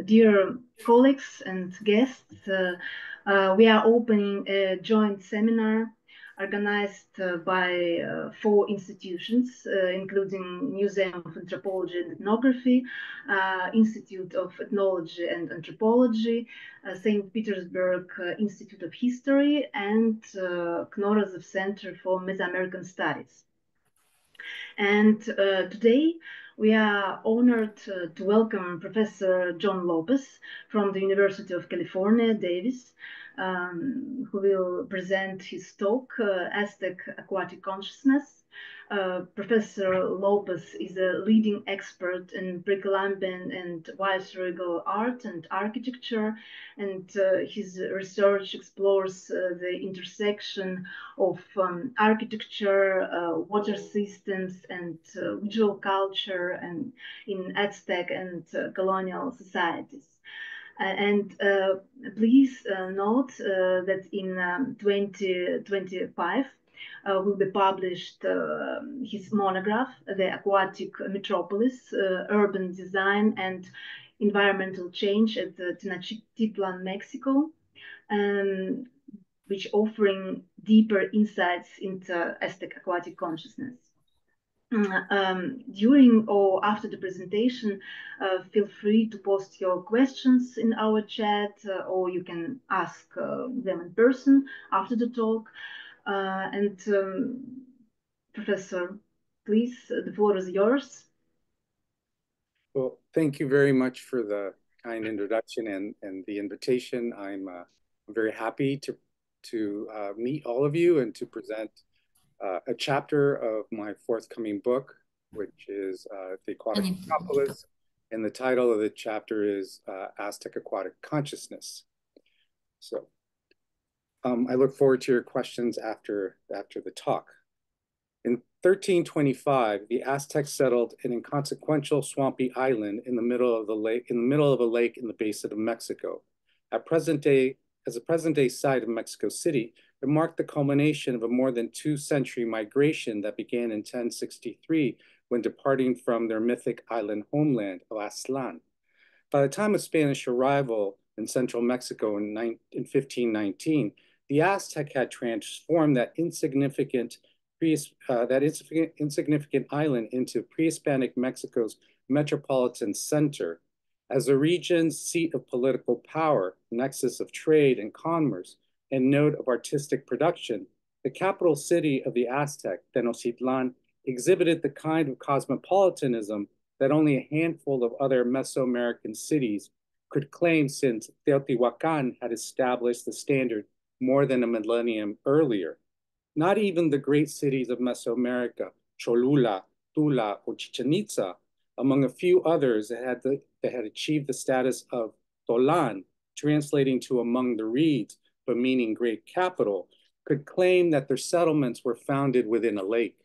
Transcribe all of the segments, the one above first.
Dear colleagues and guests, we are opening a joint seminar organized by four institutions, including Museum of Anthropology and Ethnography, Institute of Ethnology and Anthropology, St. Petersburg Institute of History, and Knorozov Center for Mesoamerican Studies. And today we are honored to welcome Professor John Lopez from the University of California, Davis, who will present his talk, Aztec Aquatic Consciousness. Professor Lopez is a leading expert in pre-Columbian and viceregal art and architecture, and his research explores the intersection of architecture, water systems, and visual culture, and in Aztec and colonial societies. And please note that in 2025 will be published his monograph, The Aquatic Metropolis, Urban Design and Environmental Change at Tenochtitlan, Mexico, which offering deeper insights into Aztec aquatic consciousness. During or after the presentation, feel free to post your questions in our chat, or you can ask them in person after the talk. Professor, please, the floor is yours. Well, thank you very much for the kind introduction and the invitation. I'm very happy to meet all of you and to present a chapter of my forthcoming book, which is The Aquatic Metropolis, and the title of the chapter is Aztec Aquatic Consciousness. So I look forward to your questions after the talk. In 1325, the Aztecs settled an inconsequential swampy island in the middle of a lake in the basin of Mexico. As a present-day site of Mexico City, it marked the culmination of a more than two-century migration that began in 1063 when departing from their mythic island homeland of Aztlan. By the time of Spanish arrival in central Mexico in 1519, the Aztec had transformed that insignificant island into pre-Hispanic Mexico's metropolitan center. As the region's seat of political power, nexus of trade and commerce, and node of artistic production, the capital city of the Aztec, Tenochtitlan, exhibited the kind of cosmopolitanism that only a handful of other Mesoamerican cities could claim, since Teotihuacan had established the standard more than a millennium earlier. Not even the great cities of Mesoamerica, Cholula, Tula, or Chichen Itza, among a few others that had achieved the status of Tolan, translating to among the reeds, but meaning great capital, could claim that their settlements were founded within a lake.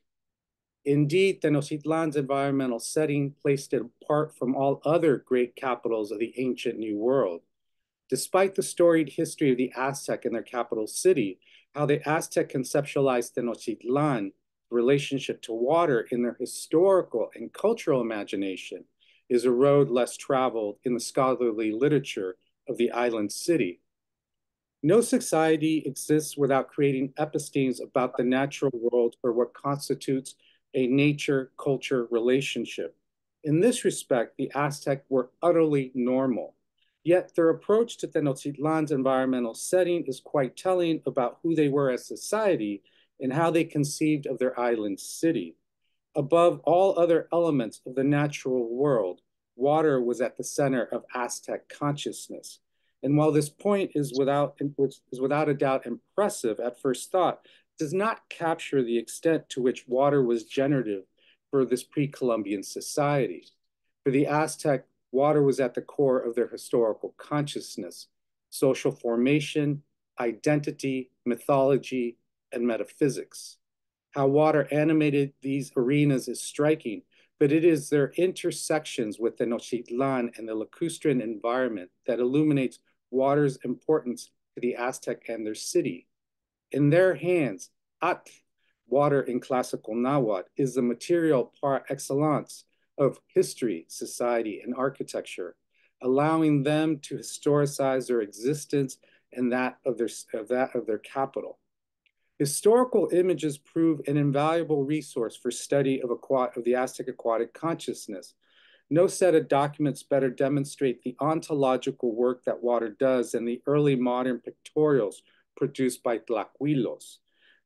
Indeed, Tenochtitlan's environmental setting placed it apart from all other great capitals of the ancient New World. Despite the storied history of the Aztec and their capital city, how the Aztec conceptualized Tenochtitlan relationship to water in their historical and cultural imagination is a road less traveled in the scholarly literature of the island city. No society exists without creating epistemes about the natural world or what constitutes a nature-culture relationship. In this respect, the Aztec were utterly normal. Yet their approach to Tenochtitlan's environmental setting is quite telling about who they were as society and how they conceived of their island city. Above all other elements of the natural world, water was at the center of Aztec consciousness. And while this point is without a doubt impressive at first thought, it does not capture the extent to which water was generative for this pre-Columbian society. For the Aztec, water was at the core of their historical consciousness, social formation, identity, mythology, and metaphysics. How water animated these arenas is striking, but it is their intersections with Tenochtitlan and the lacustrine environment that illuminates water's importance to the Aztec and their city. In their hands, Atl, water in classical Nahuatl, is the material par excellence of history, society, and architecture. allowing them to historicize their existence and that of their capital. Historical images prove an invaluable resource for study of the Aztec aquatic consciousness. No set of documents better demonstrate the ontological work that water does than the early modern pictorials produced by Tlahuilos.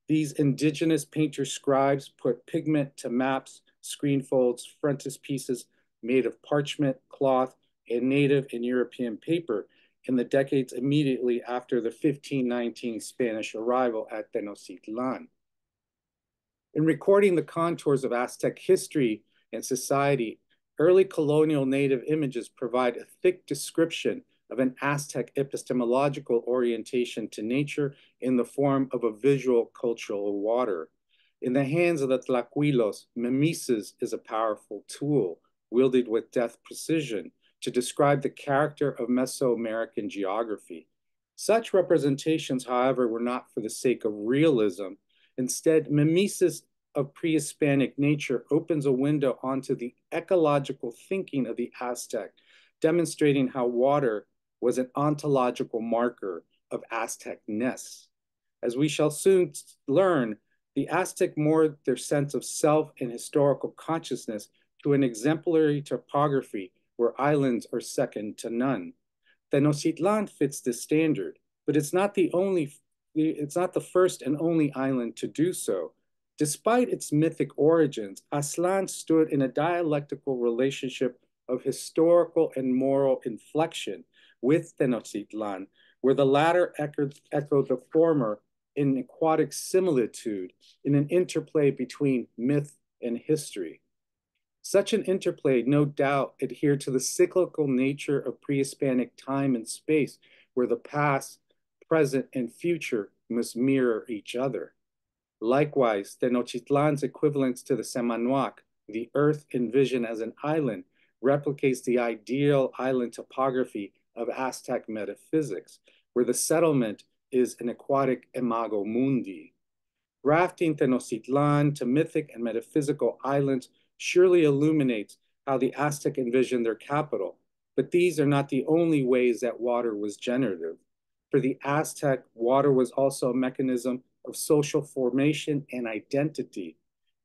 These indigenous painter scribes put pigment to maps, screen folds, frontispieces made of parchment, cloth, and native and European paper in the decades immediately after the 1519 Spanish arrival at Tenochtitlan. In recording the contours of Aztec history and society, early colonial native images provide a thick description of an Aztec epistemological orientation to nature in the form of a visual cultural water. In the hands of the Tlahuilos, mimesis is a powerful tool wielded with deft precision to describe the character of Mesoamerican geography. Such representations, however, were not for the sake of realism. Instead, mimesis of pre-Hispanic nature opens a window onto the ecological thinking of the Aztec, demonstrating how water was an ontological marker of Aztec-ness. As we shall soon learn, the Aztec moored their sense of self and historical consciousness to an exemplary topography where islands are second to none. Tenochtitlan fits this standard, but it's not the first and only island to do so. Despite its mythic origins, Aztlán stood in a dialectical relationship of historical and moral inflection with Tenochtitlan, where the latter echoed the former in aquatic similitude, in an interplay between myth and history. Such an interplay, no doubt, adhered to the cyclical nature of pre-Hispanic time and space, where the past, present, and future must mirror each other. Likewise, Tenochtitlan's equivalence to the Semanoac, the earth envisioned as an island, replicates the ideal island topography of Aztec metaphysics, where the settlement is an aquatic imago mundi. Grafting Tenochtitlan to mythic and metaphysical islands surely illuminates how the Aztec envisioned their capital, but these are not the only ways that water was generative. For the Aztec, water was also a mechanism of social formation and identity.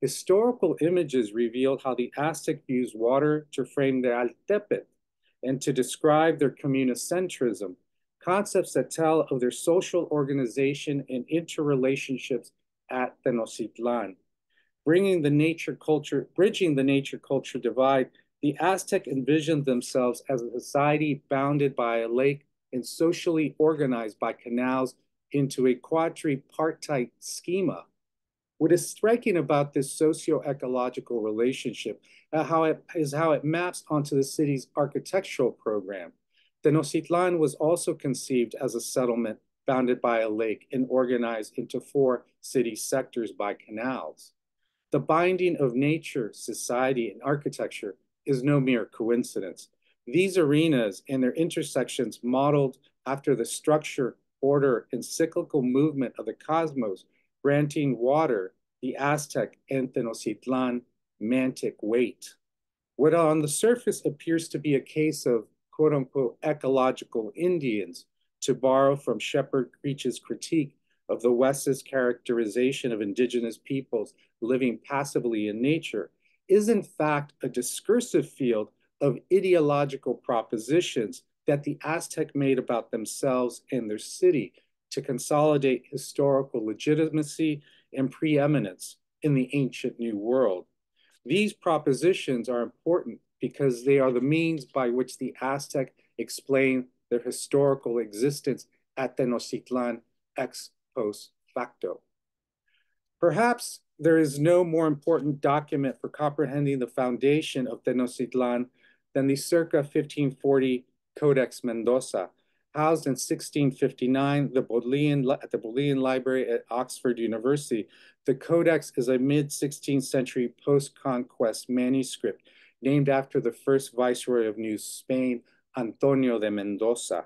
Historical images revealed how the Aztec used water to frame their Altepe and to describe their communocentrism, concepts that tell of their social organization and interrelationships at Tenochtitlan. Bridging the nature-culture divide, the Aztec envisioned themselves as a society bounded by a lake and socially organized by canals into a quadripartite schema. What is striking about this socio-ecological relationship is how it maps onto the city's architectural program. Tenochtitlan was also conceived as a settlement bounded by a lake and organized into 4 city sectors by canals. The binding of nature, society, and architecture is no mere coincidence. These arenas and their intersections, modeled after the structure, order, and cyclical movement of the cosmos, granting water, the Aztec and Tenochtitlan mantic weight. What on the surface appears to be a case of quote-unquote ecological Indians, to borrow from Shepard Creech's critique of the West's characterization of indigenous peoples living passively in nature, is in fact a discursive field of ideological propositions that the Aztec made about themselves and their city to consolidate historical legitimacy and preeminence in the ancient New World. These propositions are important because they are the means by which the Aztec explain their historical existence at Tenochtitlan ex post facto. Perhaps there is no more important document for comprehending the foundation of Tenochtitlan than the circa 1540 Codex Mendoza, housed in 1659 at the Bodleian Library at Oxford University. The Codex is a mid-16th century post-conquest manuscript named after the first viceroy of New Spain, Antonio de Mendoza.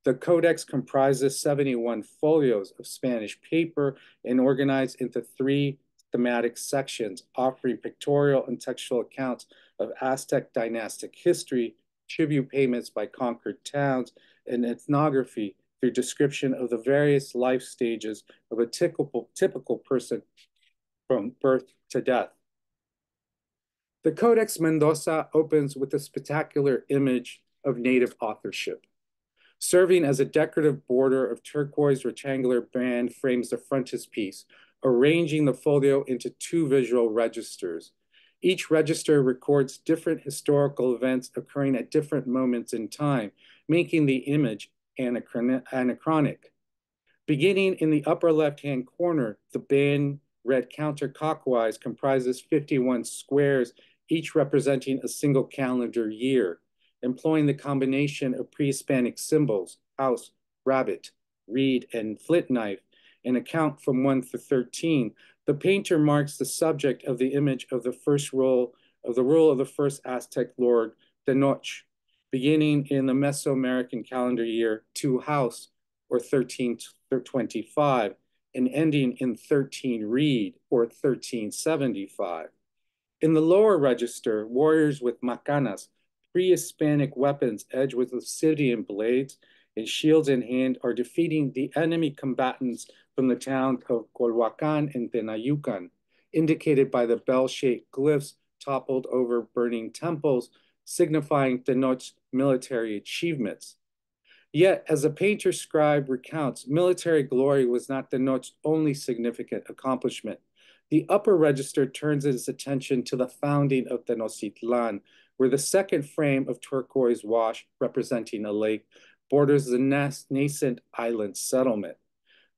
The Codex comprises 71 folios of Spanish paper and organized into 3 thematic sections, offering pictorial and textual accounts of Aztec dynastic history, tribute payments by conquered towns, and ethnography through description of the various life stages of a typical person from birth to death. The Codex Mendoza opens with a spectacular image of native authorship. Serving as a decorative border of turquoise rectangular band frames the frontispiece, arranging the folio into two visual registers. Each register records different historical events occurring at different moments in time, making the image anachronic. Beginning in the upper left-hand corner, the band read counterclockwise comprises 51 squares, each representing a single calendar year, employing the combination of pre-Hispanic symbols, house, rabbit, reed, and flint knife, and account from 1 to 13. The painter marks the subject of the image of the rule of the first Aztec lord, Tenoch, beginning in the Mesoamerican calendar year 2 house, or 1325, and ending in 13 reed, or 1375. In the lower register, warriors with macanas, pre-Hispanic weapons edged with obsidian blades and shields in hand, are defeating the enemy combatants from the towns of Colhuacan and Tenayucan, indicated by the bell-shaped glyphs toppled over burning temples, signifying Tenoch's military achievements. Yet, as a painter scribe recounts, military glory was not Tenoch's only significant accomplishment. The upper register turns its attention to the founding of Tenochtitlan, where the second frame of turquoise wash, representing a lake, borders the nascent island settlement.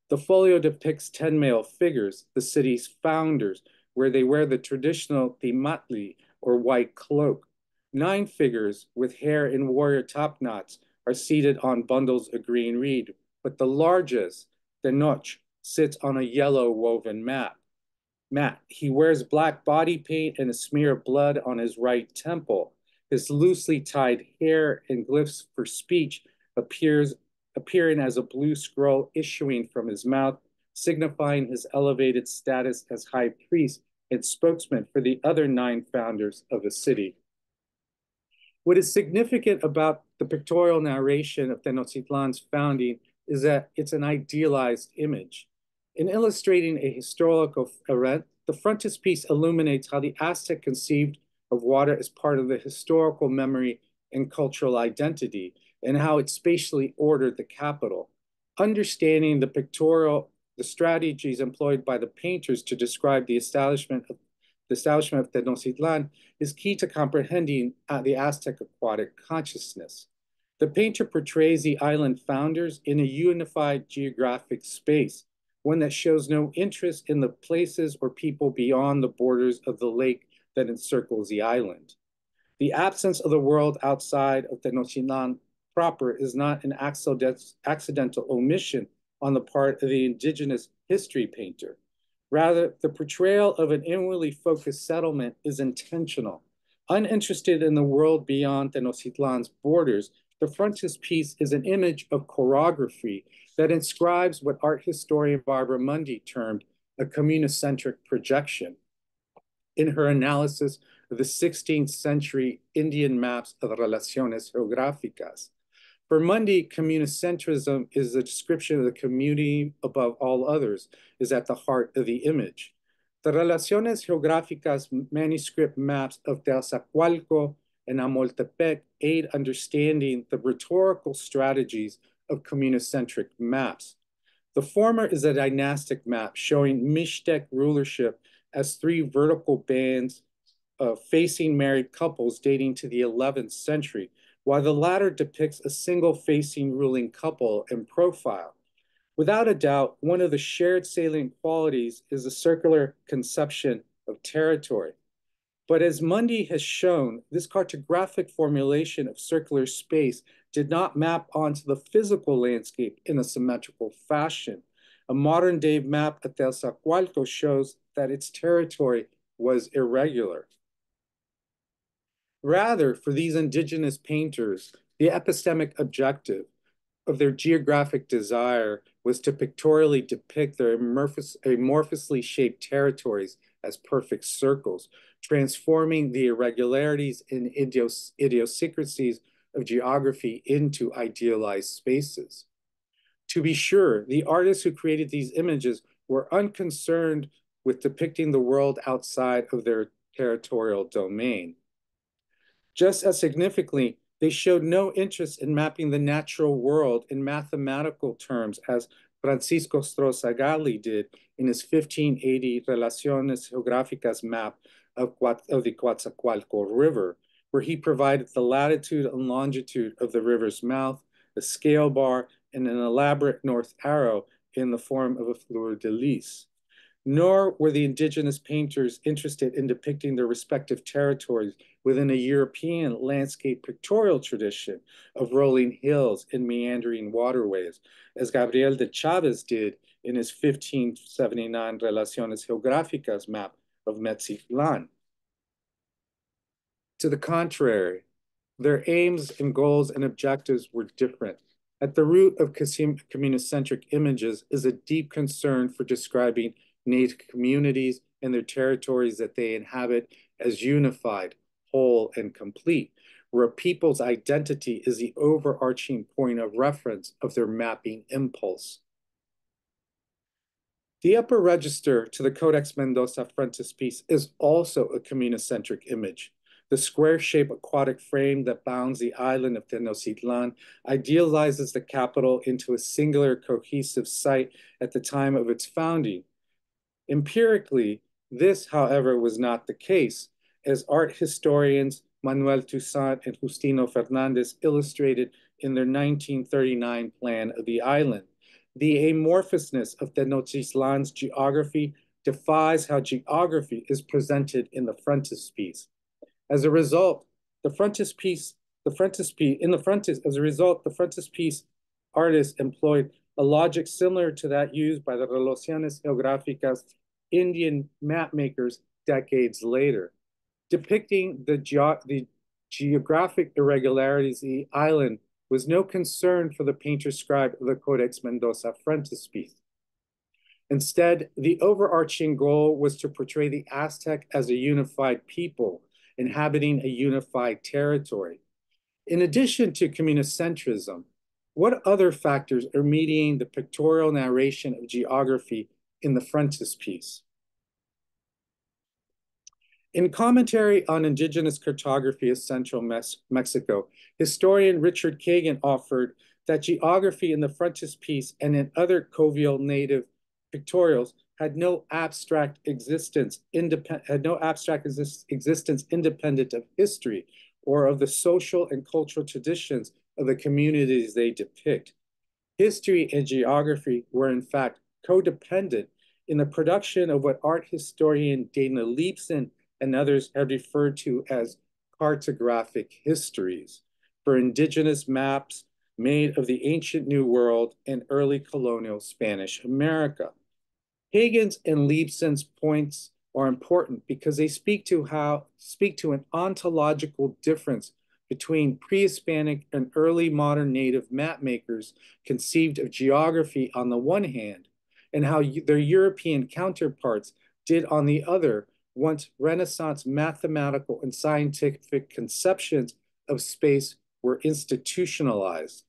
The folio depicts 10 male figures, the city's founders, where they wear the traditional timatli, or white cloak. 9 figures with hair in warrior topknots are seated on bundles of green reed, but the largest, Tenoch, sits on a yellow woven mat. He wears black body paint and a smear of blood on his right temple. His loosely tied hair and glyphs for speech appearing as a blue scroll issuing from his mouth, signifying his elevated status as high priest and spokesman for the other 9 founders of the city. What is significant about the pictorial narration of Tenochtitlan's founding is that it's an idealized image. In illustrating a historical event, the frontispiece illuminates how the Aztec conceived of water as part of the historical memory and cultural identity, and how it spatially ordered the capital. Understanding the strategies employed by the painters to describe the establishment of Tenochtitlan is key to comprehending the Aztec aquatic consciousness. The painter portrays the island founders in a unified geographic space, one that shows no interest in the places or people beyond the borders of the lake that encircles the island. The absence of the world outside of Tenochtitlan proper is not an accidental omission on the part of the indigenous history painter. Rather, the portrayal of an inwardly focused settlement is intentional. Uninterested in the world beyond Tenochtitlan's borders, the frontispiece is an image of chorography that inscribes what art historian Barbara Mundy termed a communicentric projection. In her analysis of the 16th century Indian maps of Relaciones Geográficas, for Mundy, communicentrism is the description of the community above all others, is at the heart of the image. The Relaciones Geográficas manuscript maps of Teozacualco and Amoltepec aid understanding the rhetorical strategies of communicentric maps. The former is a dynastic map showing Mixtec rulership as 3 vertical bands facing married couples dating to the 11th century, while the latter depicts a single facing ruling couple in profile. Without a doubt, one of the shared salient qualities is the circular conception of territory. But as Mundy has shown, this cartographic formulation of circular space did not map onto the physical landscape in a symmetrical fashion. A modern-day map of Teozacualco shows that its territory was irregular. Rather, for these indigenous painters, the epistemic objective of their geographic desire was to pictorially depict their amorphously shaped territories as perfect circles, transforming the irregularities and idiosyncrasies of geography into idealized spaces. To be sure, the artists who created these images were unconcerned with depicting the world outside of their territorial domain. Just as significantly, they showed no interest in mapping the natural world in mathematical terms, as Francisco Strozagalli did in his 1580 Relaciones Geográficas map of the Coatzacoalco River, where he provided the latitude and longitude of the river's mouth, a scale bar, and an elaborate north arrow in the form of a fleur-de-lis. Nor were the indigenous painters interested in depicting their respective territories within a European landscape pictorial tradition of rolling hills and meandering waterways, as Gabriel de Chavez did in his 1579 Relaciones Geográficas map of Metzitlan. To the contrary, their aims and goals and objectives were different. At the root of communocentric images is a deep concern for describing Native communities and their territories that they inhabit as unified, whole, and complete, where a people's identity is the overarching point of reference of their mapping impulse. The upper register to the Codex Mendoza frontispiece is also a communocentric image. The square-shaped aquatic frame that bounds the island of Tenochtitlan idealizes the capital into a singular cohesive site at the time of its founding. Empirically, this, however, was not the case, as art historians Manuel Toussaint and Justino Fernandez illustrated in their 1939 plan of the island. The amorphousness of Tenochtitlan's geography defies how geography is presented in the frontispiece. As a result, the frontispiece artists employed a logic similar to that used by the Relaciones Geográficas Indian map makers decades later, depicting the geographic irregularities of the island was no concern for the painter-scribe of the Codex Mendoza frontispiece. Instead, the overarching goal was to portray the Aztec as a unified people inhabiting a unified territory. In addition to communocentrism, what other factors are mediating the pictorial narration of geography in the frontispiece? In Commentary on Indigenous Cartography of Central Mexico, historian Richard Kagan offered that geography in the frontispiece and in other Covial native pictorials had no abstract existence independent of history or of the social and cultural traditions of the communities they depict. History and geography were in fact codependent in the production of what art historian Dana Leibson and others have referred to as cartographic histories for indigenous maps made of the ancient New World and early colonial Spanish America. Kagan's and Leibson's points are important because they speak to an ontological difference between pre-Hispanic and early modern native map makers conceived of geography on the one hand, and how their European counterparts did on the other once Renaissance mathematical and scientific conceptions of space were institutionalized.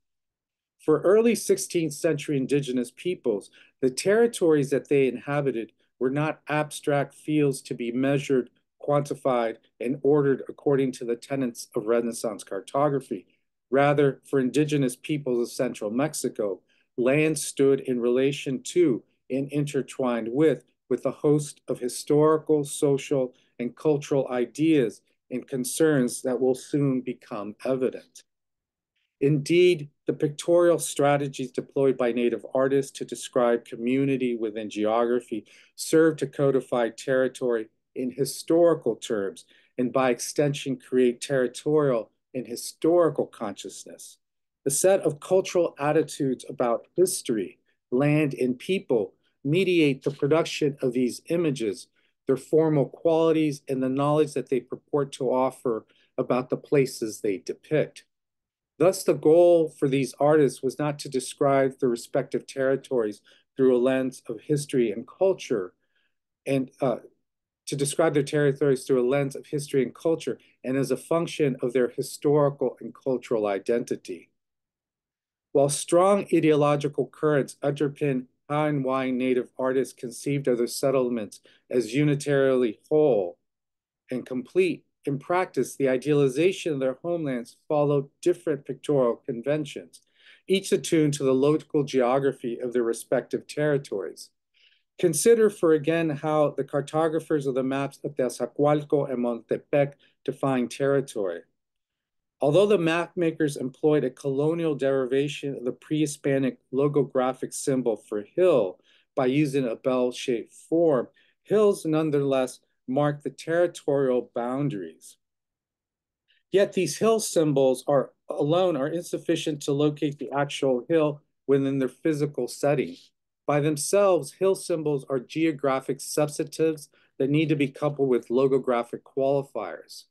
For early 16th century indigenous peoples, the territories that they inhabited were not abstract fields to be measured, quantified, and ordered according to the tenets of Renaissance cartography. Rather, for indigenous peoples of central Mexico, land stood in relation to and intertwined with a host of historical, social, and cultural ideas and concerns that will soon become evident. Indeed, the pictorial strategies deployed by Native artists to describe community within geography serve to codify territory in historical terms and by extension create territorial and historical consciousness. The set of cultural attitudes about history, land, and people mediate the production of these images, their formal qualities, and the knowledge that they purport to offer about the places they depict. Thus, the goal for these artists was not to describe the respective territories through a lens of history and culture, and to describe their territories through a lens of history and culture and as a function of their historical and cultural identity. While strong ideological currents underpin how and why Native artists conceived of their settlements as unitarily whole and complete, in practice, the idealization of their homelands followed different pictorial conventions, each attuned to the local geography of their respective territories. Consider, for again, how the cartographers of the maps of Teozacualco and Montepec define territory. Although the map makers employed a colonial derivation of the pre-Hispanic logographic symbol for hill by using a bell-shaped form, hills nonetheless mark the territorial boundaries. Yet these hill symbols alone are insufficient to locate the actual hill within their physical setting. By themselves, hill symbols are geographic substantives that need to be coupled with logographic qualifiers.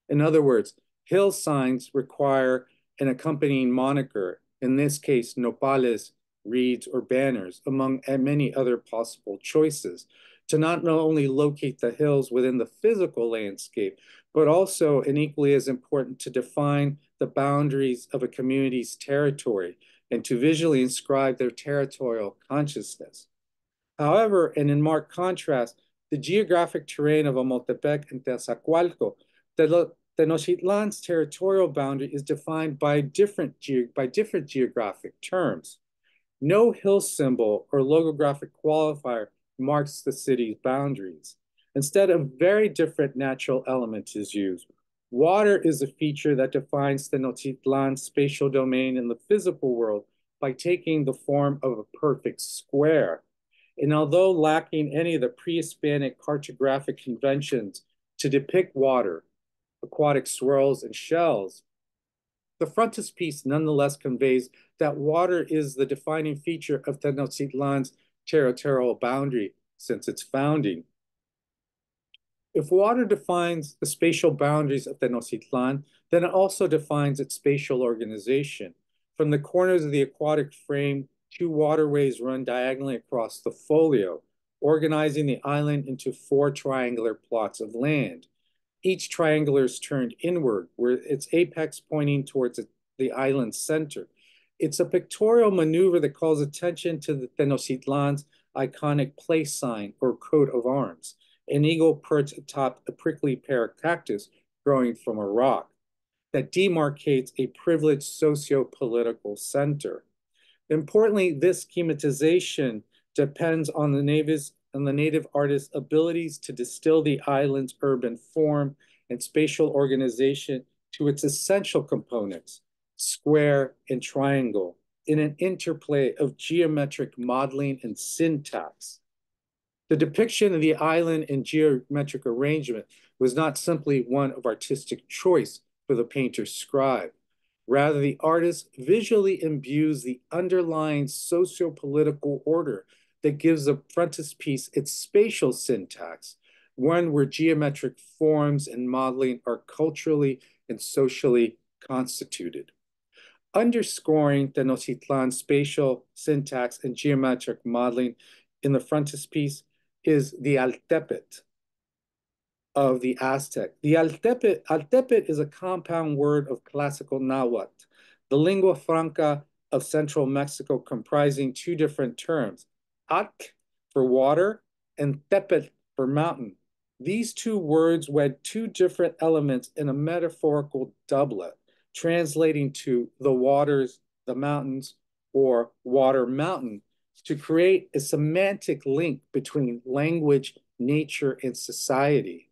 In other words, hill signs require an accompanying moniker, in this case, nopales, reeds, or banners, among many other possible choices, to not only locate the hills within the physical landscape, but also, and equally as important, to define the boundaries of a community's territory and to visually inscribe their territorial consciousness. However, and in marked contrast, the geographic terrain of Ometepec and Teozacualco, Tenochtitlan's territorial boundary is defined by different geographic terms. No hill symbol or logographic qualifier marks the city's boundaries. Instead, a very different natural element is used. Water is a feature that defines Tenochtitlan's spatial domain in the physical world by taking the form of a perfect square. And although lacking any of the pre-Hispanic cartographic conventions to depict water, aquatic swirls, and shells, the frontispiece nonetheless conveys that water is the defining feature of Tenochtitlan's territorial boundary since its founding. If water defines the spatial boundaries of Tenochtitlan, then it also defines its spatial organization. From the corners of the aquatic frame, two waterways run diagonally across the folio, organizing the island into four triangular plots of land. Each triangular is turned inward, with its apex pointing towards the island's center. It's a pictorial maneuver that calls attention to the Tenochtitlan's iconic place sign or coat of arms, an eagle perched atop a prickly pear cactus growing from a rock that demarcates a privileged socio-political center. Importantly, this schematization depends on the native artist's abilities to distill the island's urban form and spatial organization to its essential components, square and triangle, in an interplay of geometric modeling and syntax. The depiction of the island in geometric arrangement was not simply one of artistic choice for the painter's scribe. Rather, the artist visually imbues the underlying socio-political order that gives the frontispiece its spatial syntax, one where geometric forms and modeling are culturally and socially constituted. Underscoring Tenochtitlan's spatial syntax and geometric modeling in the frontispiece is the Altepet of the Aztec. The Altepet is a compound word of classical Nahuatl, the lingua franca of central Mexico, comprising two different terms, Atl for water and Tepet for mountain. These two words wed two different elements in a metaphorical doublet, translating to the waters, the mountains, or water mountain, to create a semantic link between language, nature, and society.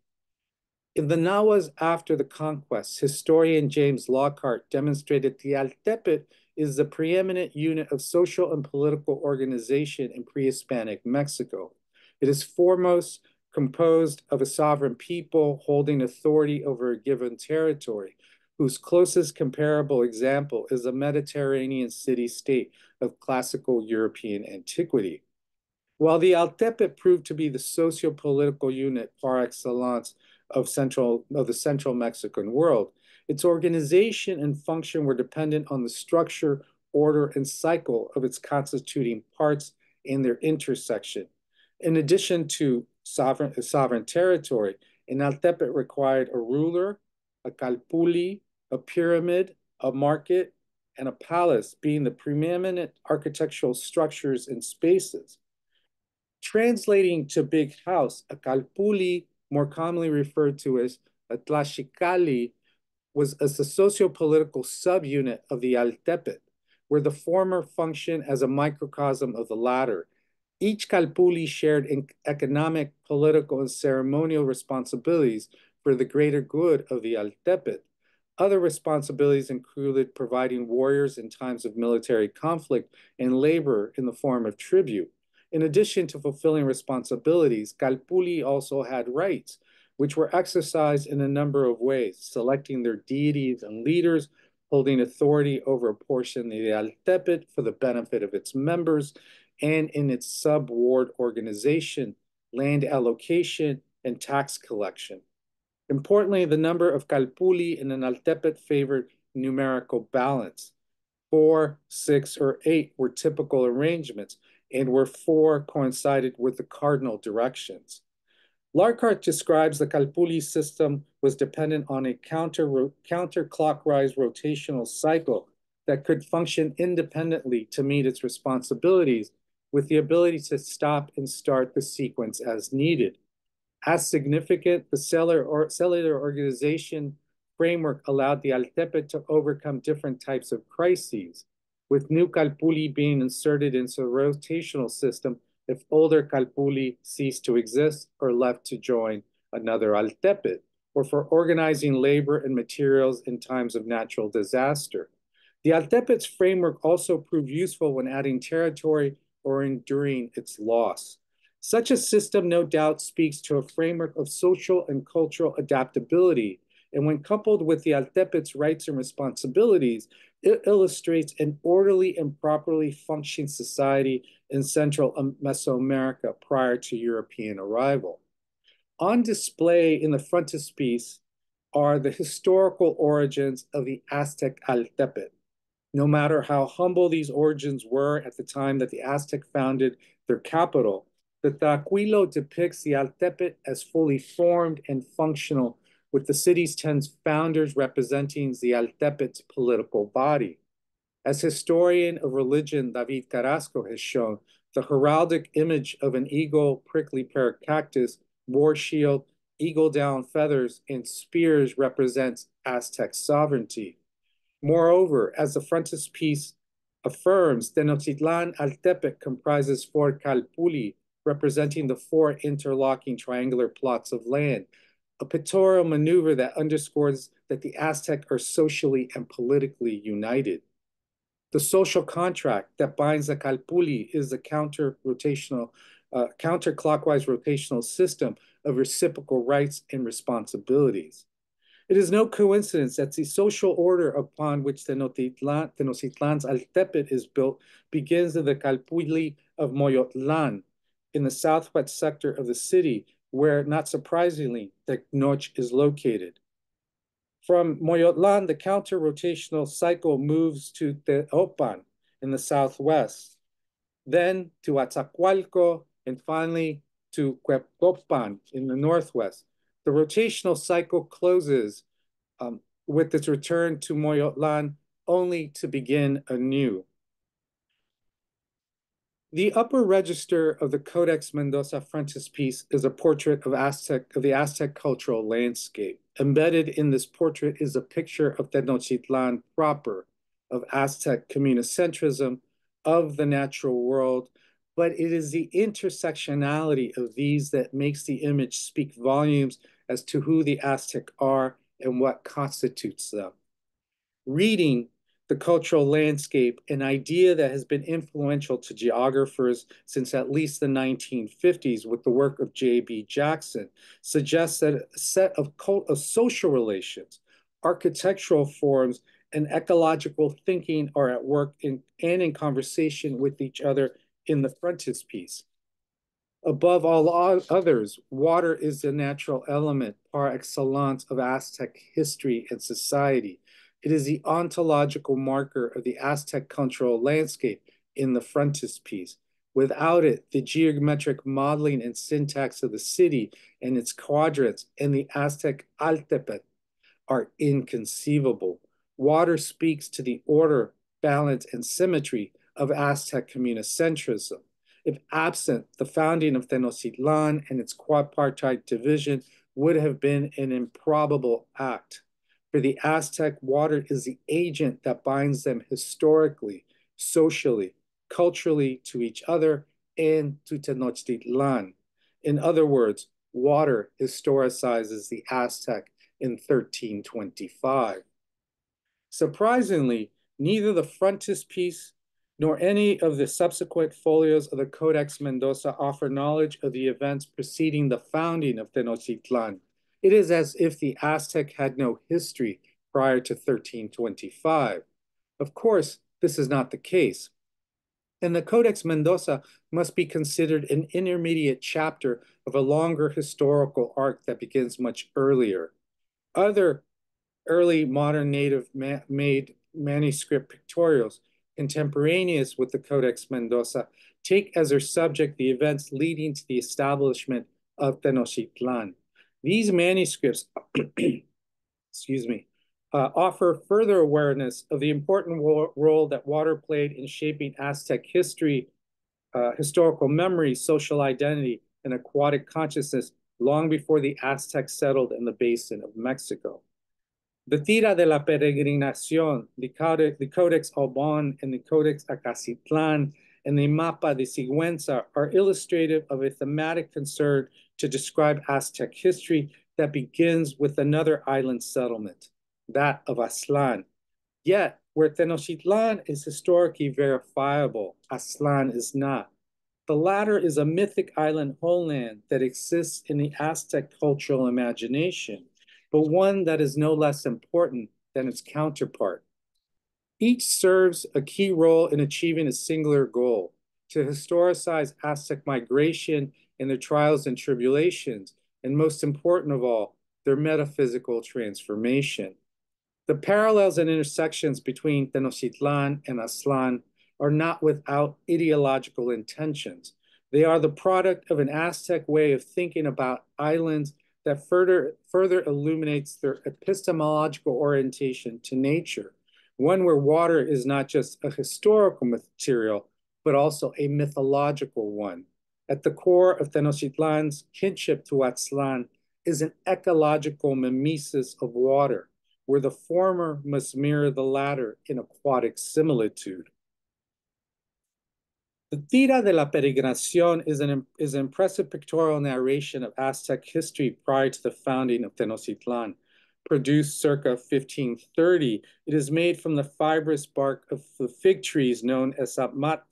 In the Nahuas after the conquest, historian James Lockhart demonstrated the Altepet is the preeminent unit of social and political organization in pre-Hispanic Mexico. It is foremost composed of a sovereign people holding authority over a given territory, whose closest comparable example is the Mediterranean city-state of classical European antiquity. While the Altepet proved to be the socio-political unit par excellence of the central Mexican world, its organization and function were dependent on the structure, order, and cycle of its constituting parts and their intersection. In addition to sovereign territory. In Altepet required a ruler, a calpuli, a pyramid, a market, and a palace being the preeminent architectural structures and spaces. Translating to big house, a calpuli, more commonly referred to as a tlaxcali, was a socio-political subunit of the Altepet, where the former functioned as a microcosm of the latter. Each calpuli shared economic, political, and ceremonial responsibilities for the greater good of the Altepet. Other responsibilities included providing warriors in times of military conflict and labor in the form of tribute. In addition to fulfilling responsibilities, calpuli also had rights, which were exercised in a number of ways, selecting their deities and leaders, holding authority over a portion of the Altepet for the benefit of its members, and in its sub-ward organization, land allocation, and tax collection. Importantly, the number of calpuli in an Altepet favored numerical balance. 4, 6, or 8 were typical arrangements, and where 4 coincided with the cardinal directions. Larkart describes the calpuli system was dependent on a counterclockwise rotational cycle that could function independently to meet its responsibilities, with the ability to stop and start the sequence as needed. As significant, the cellular organization framework allowed the Altepet to overcome different types of crises, with new calpuli being inserted into the rotational system if older calpuli ceased to exist or left to join another Altepet, or for organizing labor and materials in times of natural disaster. The Altepet's framework also proved useful when adding territory or enduring its loss. Such a system, no doubt, speaks to a framework of social and cultural adaptability, and when coupled with the Altepet's rights and responsibilities, it illustrates an orderly and properly functioning society in central Mesoamerica prior to European arrival. On display in the frontispiece are the historical origins of the Aztec Altepet. No matter how humble these origins were at the time that the Aztec founded their capital, the Tahuantinsuyo depicts the Altepet as fully formed and functional, with the city's 10 founders representing the Altepet's political body. As historian of religion David Carrasco has shown, the heraldic image of an eagle, prickly pear cactus, war shield, eagle down feathers, and spears represents Aztec sovereignty. Moreover, as the frontispiece affirms, Tenochtitlan Altepet comprises 4 calpuli, representing the 4 interlocking triangular plots of land, a pictorial maneuver that underscores that the Aztec are socially and politically united. The social contract that binds the calpuli is the counterclockwise rotational system of reciprocal rights and responsibilities. It is no coincidence that the social order upon which Tenochtitlan's Altepet is built begins in the calpuli of Moyotlan in the southwest sector of the city, where, not surprisingly, the Noche is located. From Moyotlan, the counter-rotational cycle moves to Teopan in the southwest, then to Atzacoalco, and finally to Cuepopan in the northwest. The rotational cycle closes with its return to Moyotlan, only to begin anew. The upper register of the Codex Mendoza frontispiece is a portrait of the Aztec cultural landscape. Embedded in this portrait is a picture of Tenochtitlan proper, of Aztec communocentrism, of the natural world, but it is the intersectionality of these that makes the image speak volumes as to who the Aztec are and what constitutes them. Reading the cultural landscape, an idea that has been influential to geographers since at least the 1950s with the work of J.B. Jackson, suggests that a set of social relations, architectural forms, and ecological thinking are at work and in conversation with each other in the frontispiece. Above all others, water is the natural element par excellence of Aztec history and society. It is the ontological marker of the Aztec cultural landscape in the frontispiece. Without it, the geometric modeling and syntax of the city and its quadrants and the Aztec Altepetl are inconceivable. Water speaks to the order, balance, and symmetry of Aztec communocentrism. If absent, the founding of Tenochtitlan and its quadpartite division would have been an improbable act. For the Aztec, water is the agent that binds them historically, socially, culturally to each other and to Tenochtitlan. In other words, water historicizes the Aztec in 1325. Surprisingly, neither the frontispiece nor any of the subsequent folios of the Codex Mendoza offer knowledge of the events preceding the founding of Tenochtitlan. It is as if the Aztec had no history prior to 1325. Of course, this is not the case. And the Codex Mendoza must be considered an intermediate chapter of a longer historical arc that begins much earlier. Other early modern native-made manuscript pictorials contemporaneous with the Codex Mendoza take as their subject the events leading to the establishment of Tenochtitlan. These manuscripts, excuse me, offer further awareness of the important role that water played in shaping Aztec history, historical memory, social identity, and aquatic consciousness long before the Aztecs settled in the basin of Mexico. The Tira de la Peregrinación, the Codex Albán, and the Codex Acacitlan, and the Mapa de Sigüenza are illustrative of a thematic concern to describe Aztec history that begins with another island settlement, that of Aztlán. Yet, where Tenochtitlan is historically verifiable, Aztlán is not. The latter is a mythic island homeland that exists in the Aztec cultural imagination, but one that is no less important than its counterpart. Each serves a key role in achieving a singular goal: to historicize Aztec migration and their trials and tribulations, and most important of all, their metaphysical transformation. The parallels and intersections between Tenochtitlan and Aztlán are not without ideological intentions. They are the product of an Aztec way of thinking about islands that further illuminates their epistemological orientation to nature, one where water is not just a historical material, but also a mythological one. At the core of Tenochtitlan's kinship to Aztlán is an ecological mimesis of water, where the former must mirror the latter in aquatic similitude. The Tira de la Peregrinación is an impressive pictorial narration of Aztec history prior to the founding of Tenochtitlan. Produced circa 1530, it is made from the fibrous bark of the fig trees known as amat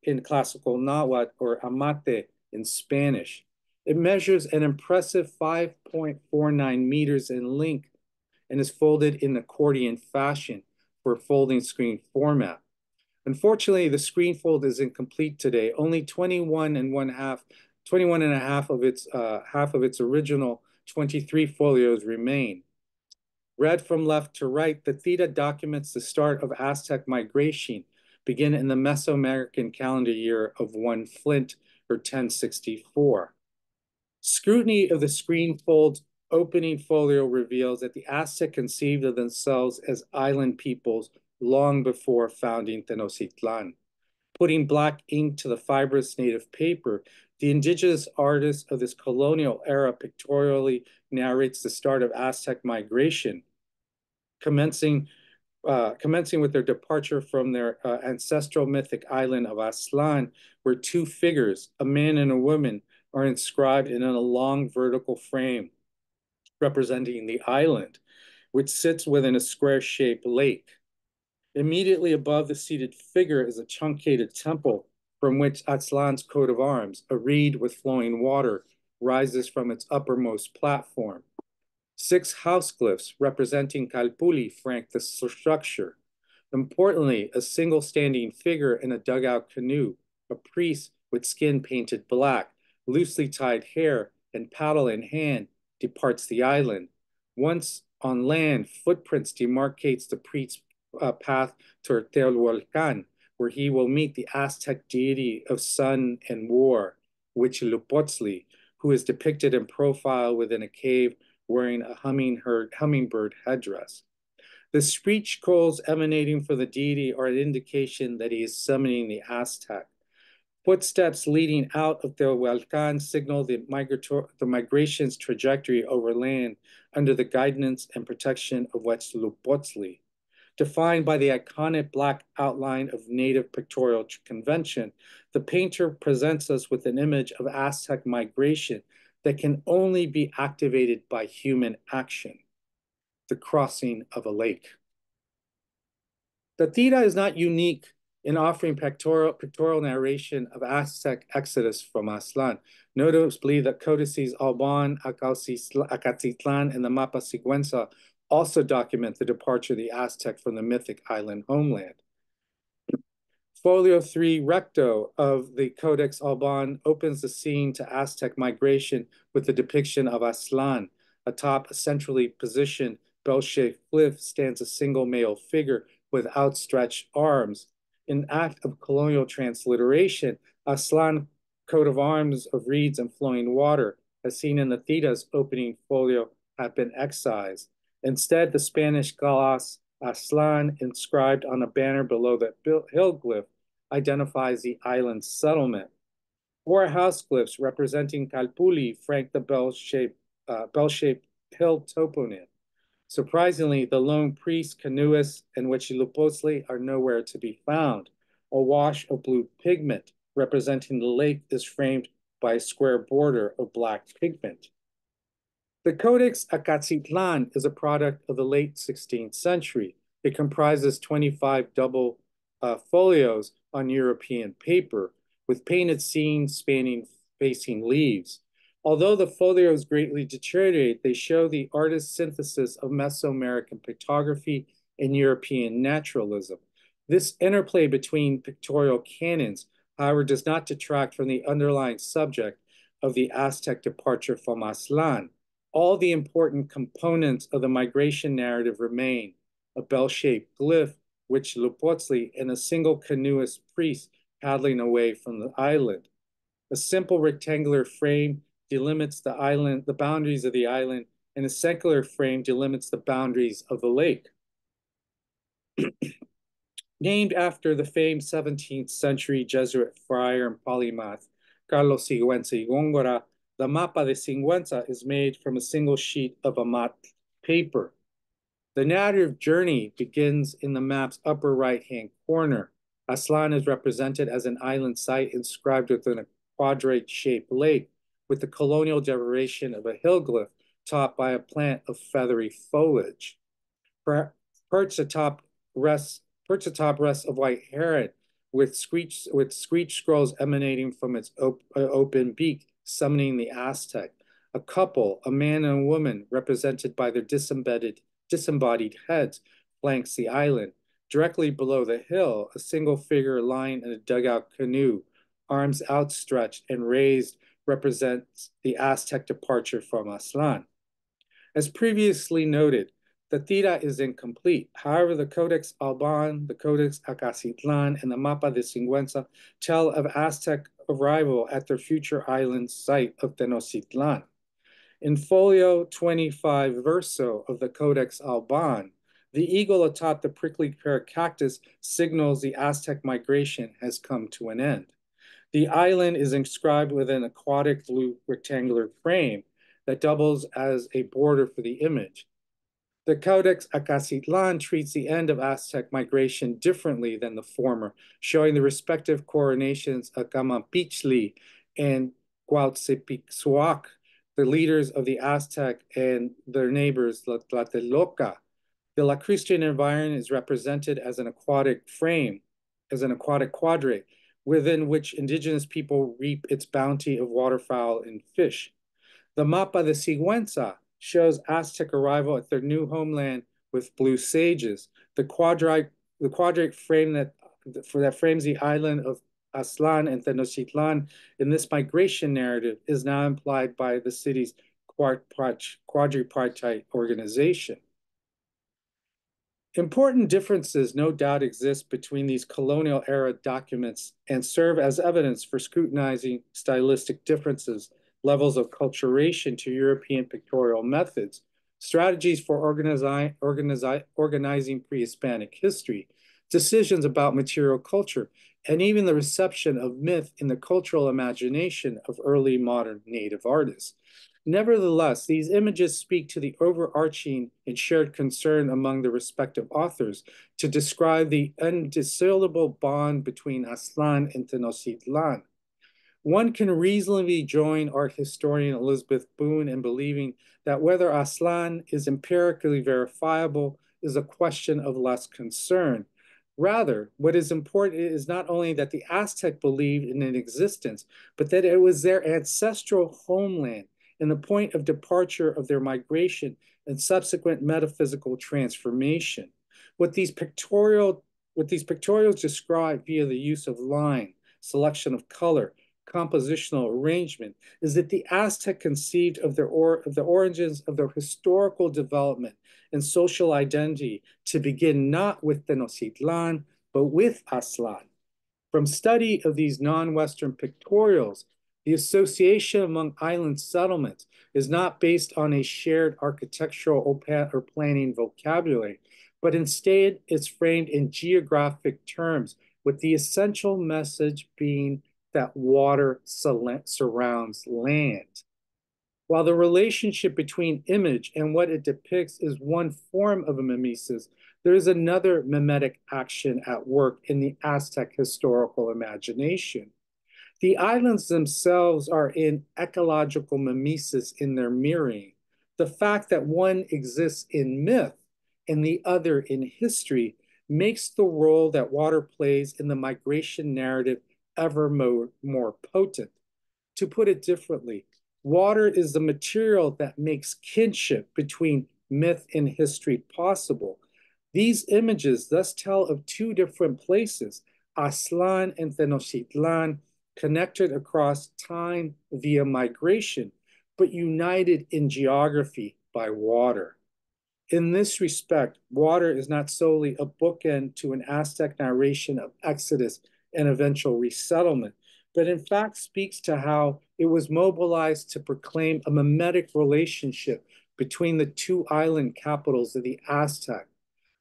in classical Nahuatl or amate in Spanish. It measures an impressive 5.49 meters in length and is folded in accordion fashion for folding screen format. Unfortunately, the screen fold is incomplete today. Only 21 and a half of its original 23 folios remain. Read from left to right, the Tira documents the start of Aztec migration, begin in the Mesoamerican calendar year of 1 Flint or 1064. Scrutiny of the screen fold's opening folio reveals that the Aztec conceived of themselves as island peoples long before founding Tenochtitlan. Putting black ink to the fibrous native paper, the indigenous artist of this colonial era pictorially narrates the start of Aztec migration, commencing with their departure from their ancestral mythic island of Aztlán, where two figures, a man and a woman, are inscribed in a long vertical frame representing the island, which sits within a square-shaped lake. Immediately above the seated figure is a truncated temple from which Aztlán's coat of arms, a reed with flowing water, rises from its uppermost platform. 6 houseglyphs representing Calpulli flank the structure. Importantly, a single standing figure in a dugout canoe, a priest with skin painted black, loosely tied hair, and paddle in hand, departs the island. Once on land, footprints demarcates the priest's path toward Teotihuacan, where he will meet the Aztec deity of sun and war, Huitzilopochtli, who is depicted in profile within a cave wearing a hummingbird headdress. The screech calls emanating from the deity are an indication that he is summoning the Aztec. Footsteps leading out of Teotihuacan signal the migration's trajectory over land under the guidance and protection of Huitzilopochtli. Defined by the iconic black outline of native pictorial convention, the painter presents us with an image of Aztec migration that can only be activated by human action, the crossing of a lake. The tira is not unique in offering pictorial narration of Aztec exodus from Aztlan. Notably, the codices Alban, Acatitlan, and the Mapa Sigüenza also document the departure of the Aztec from the mythic island homeland. Folio 3 recto of the Codex Alban opens the scene to Aztec migration with the depiction of Aztlan. Atop a centrally positioned bell-shaped cliff stands a single male figure with outstretched arms. In act of colonial transliteration, Aztlan coat of arms of reeds and flowing water, as seen in the Theta's opening folio, have been excised. Instead, the Spanish gloss Aztlan inscribed on a banner below the hill glyph identifies the island's settlement. 4 house glyphs representing Calpulli frank the bell-shaped hill toponym. Surprisingly, the lone priest, canoeists, and Huitzilopochtli are nowhere to be found. A wash of blue pigment representing the lake is framed by a square border of black pigment. The Codex Acatitlan is a product of the late 16th century. It comprises 25 double folios on European paper with painted scenes facing leaves. Although the folios greatly deteriorate, they show the artist's synthesis of Mesoamerican pictography and European naturalism. This interplay between pictorial canons, however, does not detract from the underlying subject of the Aztec departure from Aztlan. All the important components of the migration narrative remain: a bell-shaped glyph, Huitzilopochtli, and a single canoeist priest paddling away from the island. A simple rectangular frame delimits the boundaries of the island, and a secular frame delimits the boundaries of the lake. Named after the famed 17th century Jesuit friar and polymath Carlos Sigüenza y Góngora, the Mapa de Sigüenza is made from a single sheet of amat paper. The narrative journey begins in the map's upper right-hand corner. Aztlan is represented as an island site inscribed within a quadrate-shaped lake, with the colonial decoration of a hill glyph topped by a plant of feathery foliage. Perched atop rests of white heron, with screech scrolls emanating from its open beak, summoning the Aztec. A couple, a man and a woman, represented by their disembodied heads, flanks the island. Directly below the hill, a single figure lying in a dugout canoe, arms outstretched and raised, represents the Aztec departure from Aztlan. As previously noted, the Theta is incomplete. However, the Codex Alban, the Codex Acatitlan, and the Mapa de Sigüenza tell of Aztec arrival at their future island site of Tenochtitlan. In folio 25 verso of the Codex Alban, the eagle atop the prickly pear cactus signals the Aztec migration has come to an end. The island is inscribed with an aquatic blue rectangular frame that doubles as a border for the image. The Codex Acatitlan treats the end of Aztec migration differently than the former, showing the respective coronations of Campechihtli and Cuauhtémoc, the leaders of the Aztec, and their neighbors, Tlatelolco. The lacustrine environment is represented as an aquatic frame, as an aquatic quadrate, within which indigenous people reap its bounty of waterfowl and fish. The Mapa de Sigüenza shows Aztec arrival at their new homeland with blue sages. The quadrate frame that frames the island of Aztlan and Tenochtitlan in this migration narrative is now implied by the city's quadripartite organization. Important differences no doubt exist between these colonial era documents and serve as evidence for scrutinizing stylistic differences, levels of culturation to European pictorial methods, strategies for organizing pre-Hispanic history, decisions about material culture, and even the reception of myth in the cultural imagination of early modern native artists. Nevertheless, these images speak to the overarching and shared concern among the respective authors to describe the indissoluble bond between Aztlán and Tenochtitlan. One can reasonably join art historian Elizabeth Boone in believing that whether Aztlán is empirically verifiable is a question of less concern. Rather, what is important is not only that the Aztec believed in an existence, but that it was their ancestral homeland and the point of departure of their migration and subsequent metaphysical transformation. What these pictorials describe via the use of line, selection of color, compositional arrangement, is that the Aztec conceived of the origins of their historical development and social identity to begin not with Tenochtitlan, but with Aztlán. From study of these non-Western pictorials, the association among island settlements is not based on a shared architectural or planning vocabulary, but instead is framed in geographic terms, with the essential message being that water surrounds land. While the relationship between image and what it depicts is one form of a mimesis, there is another mimetic action at work in the Aztec historical imagination. The islands themselves are in ecological mimesis in their mirroring. The fact that one exists in myth and the other in history makes the role that water plays in the migration narrative ever more potent. To put it differently, water is the material that makes kinship between myth and history possible. These images thus tell of two different places, Aztlán and Tenochtitlan, connected across time via migration, but united in geography by water. In this respect, water is not solely a bookend to an Aztec narration of exodus and eventual resettlement, but in fact speaks to how it was mobilized to proclaim a mimetic relationship between the two island capitals of the Aztec.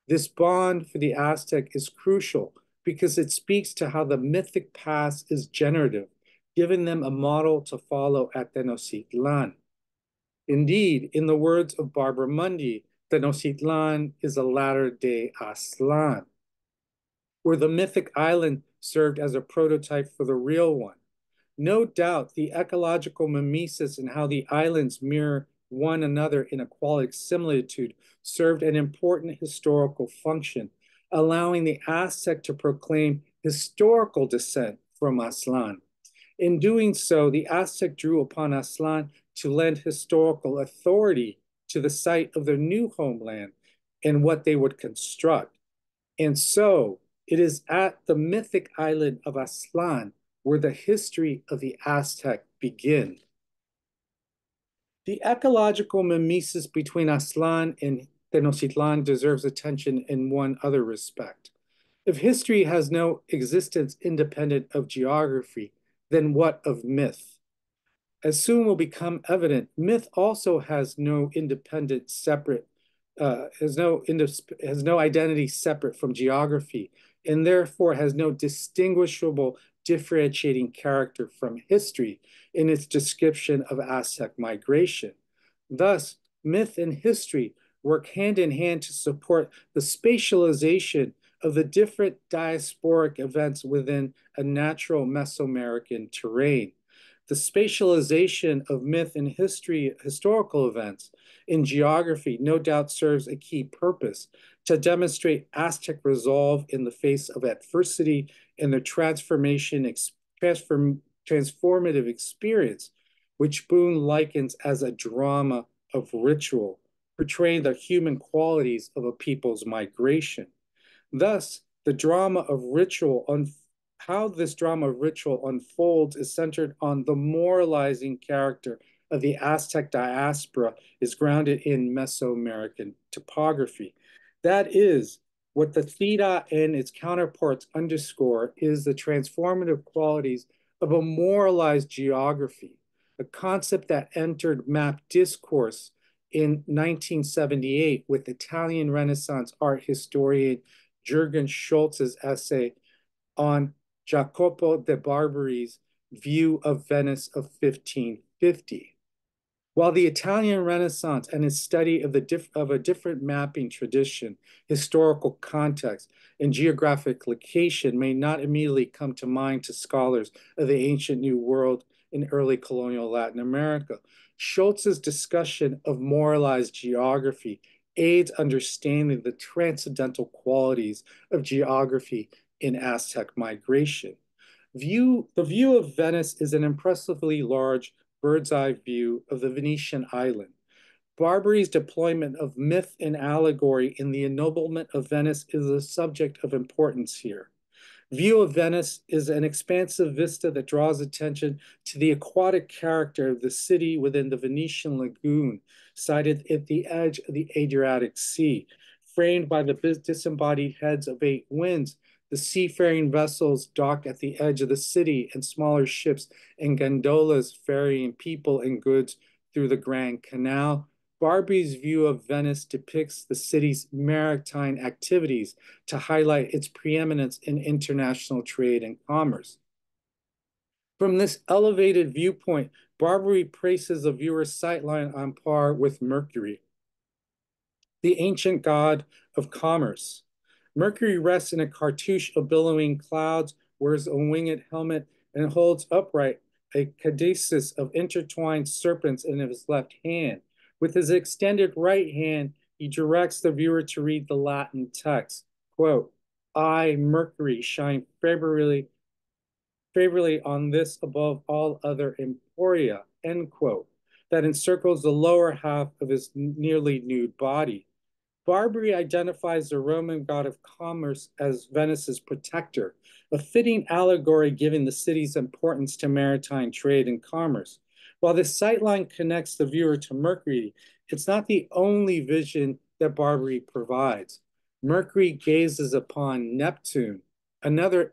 This bond for the Aztec is crucial because it speaks to how the mythic past is generative, giving them a model to follow at Tenochtitlan. Indeed, in the words of Barbara Mundy, Tenochtitlan is a latter-day Aztlán, where the mythic island served as a prototype for the real one. No doubt the ecological mimesis and how the islands mirror one another in a qualitic similitude served an important historical function, allowing the Aztec to proclaim historical descent from Aztlán. In doing so, the Aztec drew upon Aztlán to lend historical authority to the site of their new homeland and what they would construct. And so it is at the mythic island of Aztlán where the history of the Aztec begins. The ecological mimesis between Aztlán and Tenochtitlan deserves attention in one other respect. If history has no existence independent of geography, then what of myth? As soon will become evident, myth also has no independent separate, has no identity separate from geography, and therefore has no distinguishable differentiating character from history in its description of Aztec migration. Thus, myth and history work hand in hand to support the spatialization of the different diasporic events within a natural Mesoamerican terrain. The spatialization of myth and historical events in geography no doubt serves a key purpose to demonstrate Aztec resolve in the face of adversity and their transformative experience, which Boone likens as a drama of ritual, portraying the human qualities of a people's migration. Thus, the drama of ritual, how this drama of ritual unfolds is centered on the moralizing character of the Aztec diaspora is grounded in Mesoamerican topography. That is, What the theta and its counterparts underscore is the transformative qualities of a moralized geography, a concept that entered map discourse in 1978 with Italian Renaissance art historian Jürgen Schultz's essay on Jacopo de Barbari's view of Venice of 1550. While the Italian Renaissance and its study of a different mapping tradition, historical context, and geographic location may not immediately come to mind to scholars of the ancient New World in early colonial Latin America, Schultz's discussion of moralized geography aids understanding the transcendental qualities of geography in Aztec migration. The view of Venice is an impressively large bird's eye view of the Venetian island. Barbari's deployment of myth and allegory in the ennoblement of Venice is a subject of importance here. View of Venice is an expansive vista that draws attention to the aquatic character of the city within the Venetian lagoon, sited at the edge of the Adriatic Sea, framed by the disembodied heads of 8 winds. The seafaring vessels dock at the edge of the city, and smaller ships and gondolas ferrying people and goods through the Grand Canal. Barbie's view of Venice depicts the city's maritime activities to highlight its preeminence in international trade and commerce. From this elevated viewpoint, Barbary places the viewer's sightline on par with Mercury, the ancient god of commerce. Mercury rests in a cartouche of billowing clouds, wears a winged helmet, and holds upright a caduceus of intertwined serpents in his left hand. With his extended right hand, he directs the viewer to read the Latin text, quote, I, Mercury, shine favorably on this above all other emporia, end quote, that encircles the lower half of his nearly nude body. Barbary identifies the Roman god of commerce as Venice's protector, a fitting allegory given the city's importance to maritime trade and commerce. While the sightline connects the viewer to Mercury, it's not the only vision that Barbary provides. Mercury gazes upon Neptune, another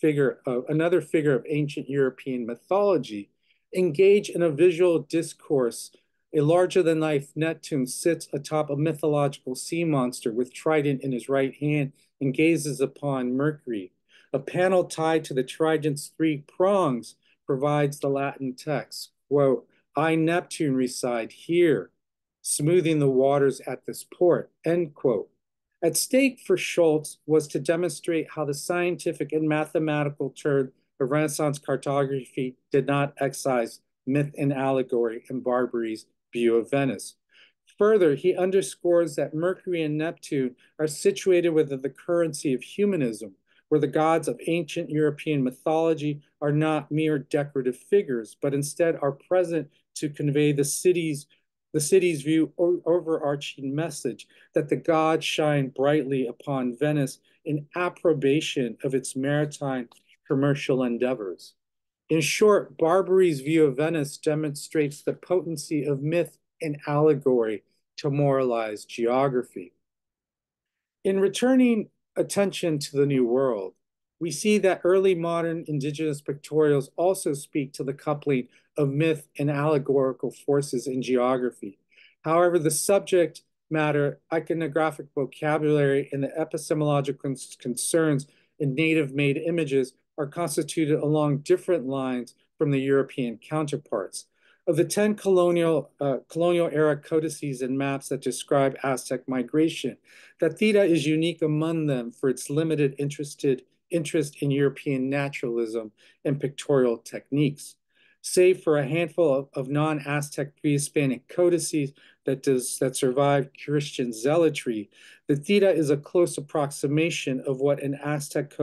figure of ancient European mythology, engage in a visual discourse. A larger-than-life Neptune sits atop a mythological sea monster with trident in his right hand and gazes upon Mercury. A panel tied to the trident's 3 prongs provides the Latin text, quote, I, Neptune, reside here, smoothing the waters at this port, end quote. At stake for Schultz was to demonstrate how the scientific and mathematical turn of Renaissance cartography did not excise myth and allegory in Barbary's view of Venice. Further, he underscores that Mercury and Neptune are situated within the currency of humanism, where the gods of ancient European mythology are not mere decorative figures, but instead are present to convey the city's view overarching message that the gods shine brightly upon Venice in approbation of its maritime commercial endeavors. In short, Barbary's view of Venice demonstrates the potency of myth and allegory to moralized geography. In returning attention to the New World, we see that early modern indigenous pictorials also speak to the coupling of myth and allegorical forces in geography. However, the subject matter, iconographic vocabulary, and the epistemological concerns in native-made images are constituted along different lines from the European counterparts. Of the 10 colonial era codices and maps that describe Aztec migration, the theta is unique among them for its limited interest in European naturalism and pictorial techniques. Save for a handful of non-Aztec pre-Hispanic codices that survive Christian zealotry, the theta is a close approximation of what an Aztec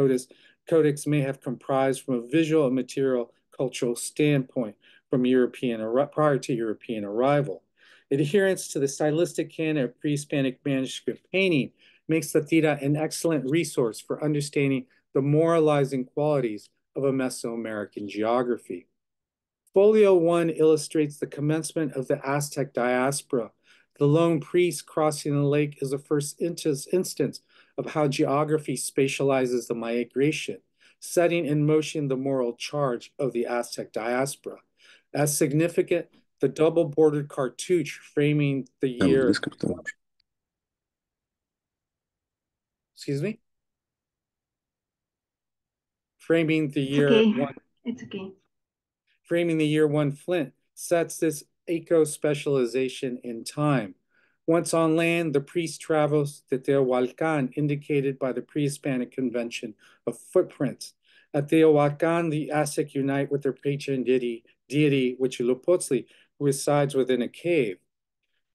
codex may have comprised from a visual and material cultural standpoint from prior to European arrival. Adherence to the stylistic canon of pre-Hispanic manuscript painting makes the theta an excellent resource for understanding the moralizing qualities of a Mesoamerican geography. Folio 1 illustrates the commencement of the Aztec diaspora. The lone priest crossing the lake is the first instance of how geography spatializes the migration, setting in motion the moral charge of the Aztec diaspora. As significant, the double-bordered cartouche framing the year. Excuse me? Framing the It's year okay. one. It's okay. Framing the year one Flint sets this eco-specialization in time. Once on land, the priest travels to Teotihuacan, indicated by the pre-Hispanic convention of footprints. At Teotihuacan, the Aztec unite with their patron deity Huitzilopochtli, who resides within a cave.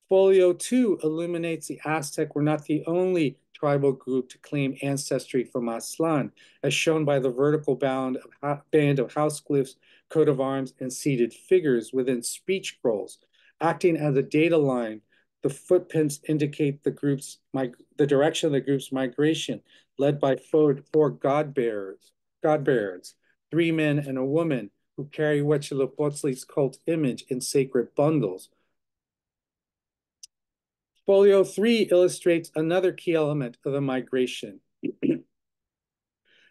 Folio 2 illuminates the Aztec were not the only tribal group to claim ancestry from Aztlan, as shown by the vertical band of house glyphs, coat of arms, and seated figures within speech scrolls. Acting as a data line, the footprints indicate the direction of the group's migration, led by four god-bearers, 3 men and a woman, who carry Huitzilopochtli's cult image in sacred bundles. Folio 3 illustrates another key element of the migration.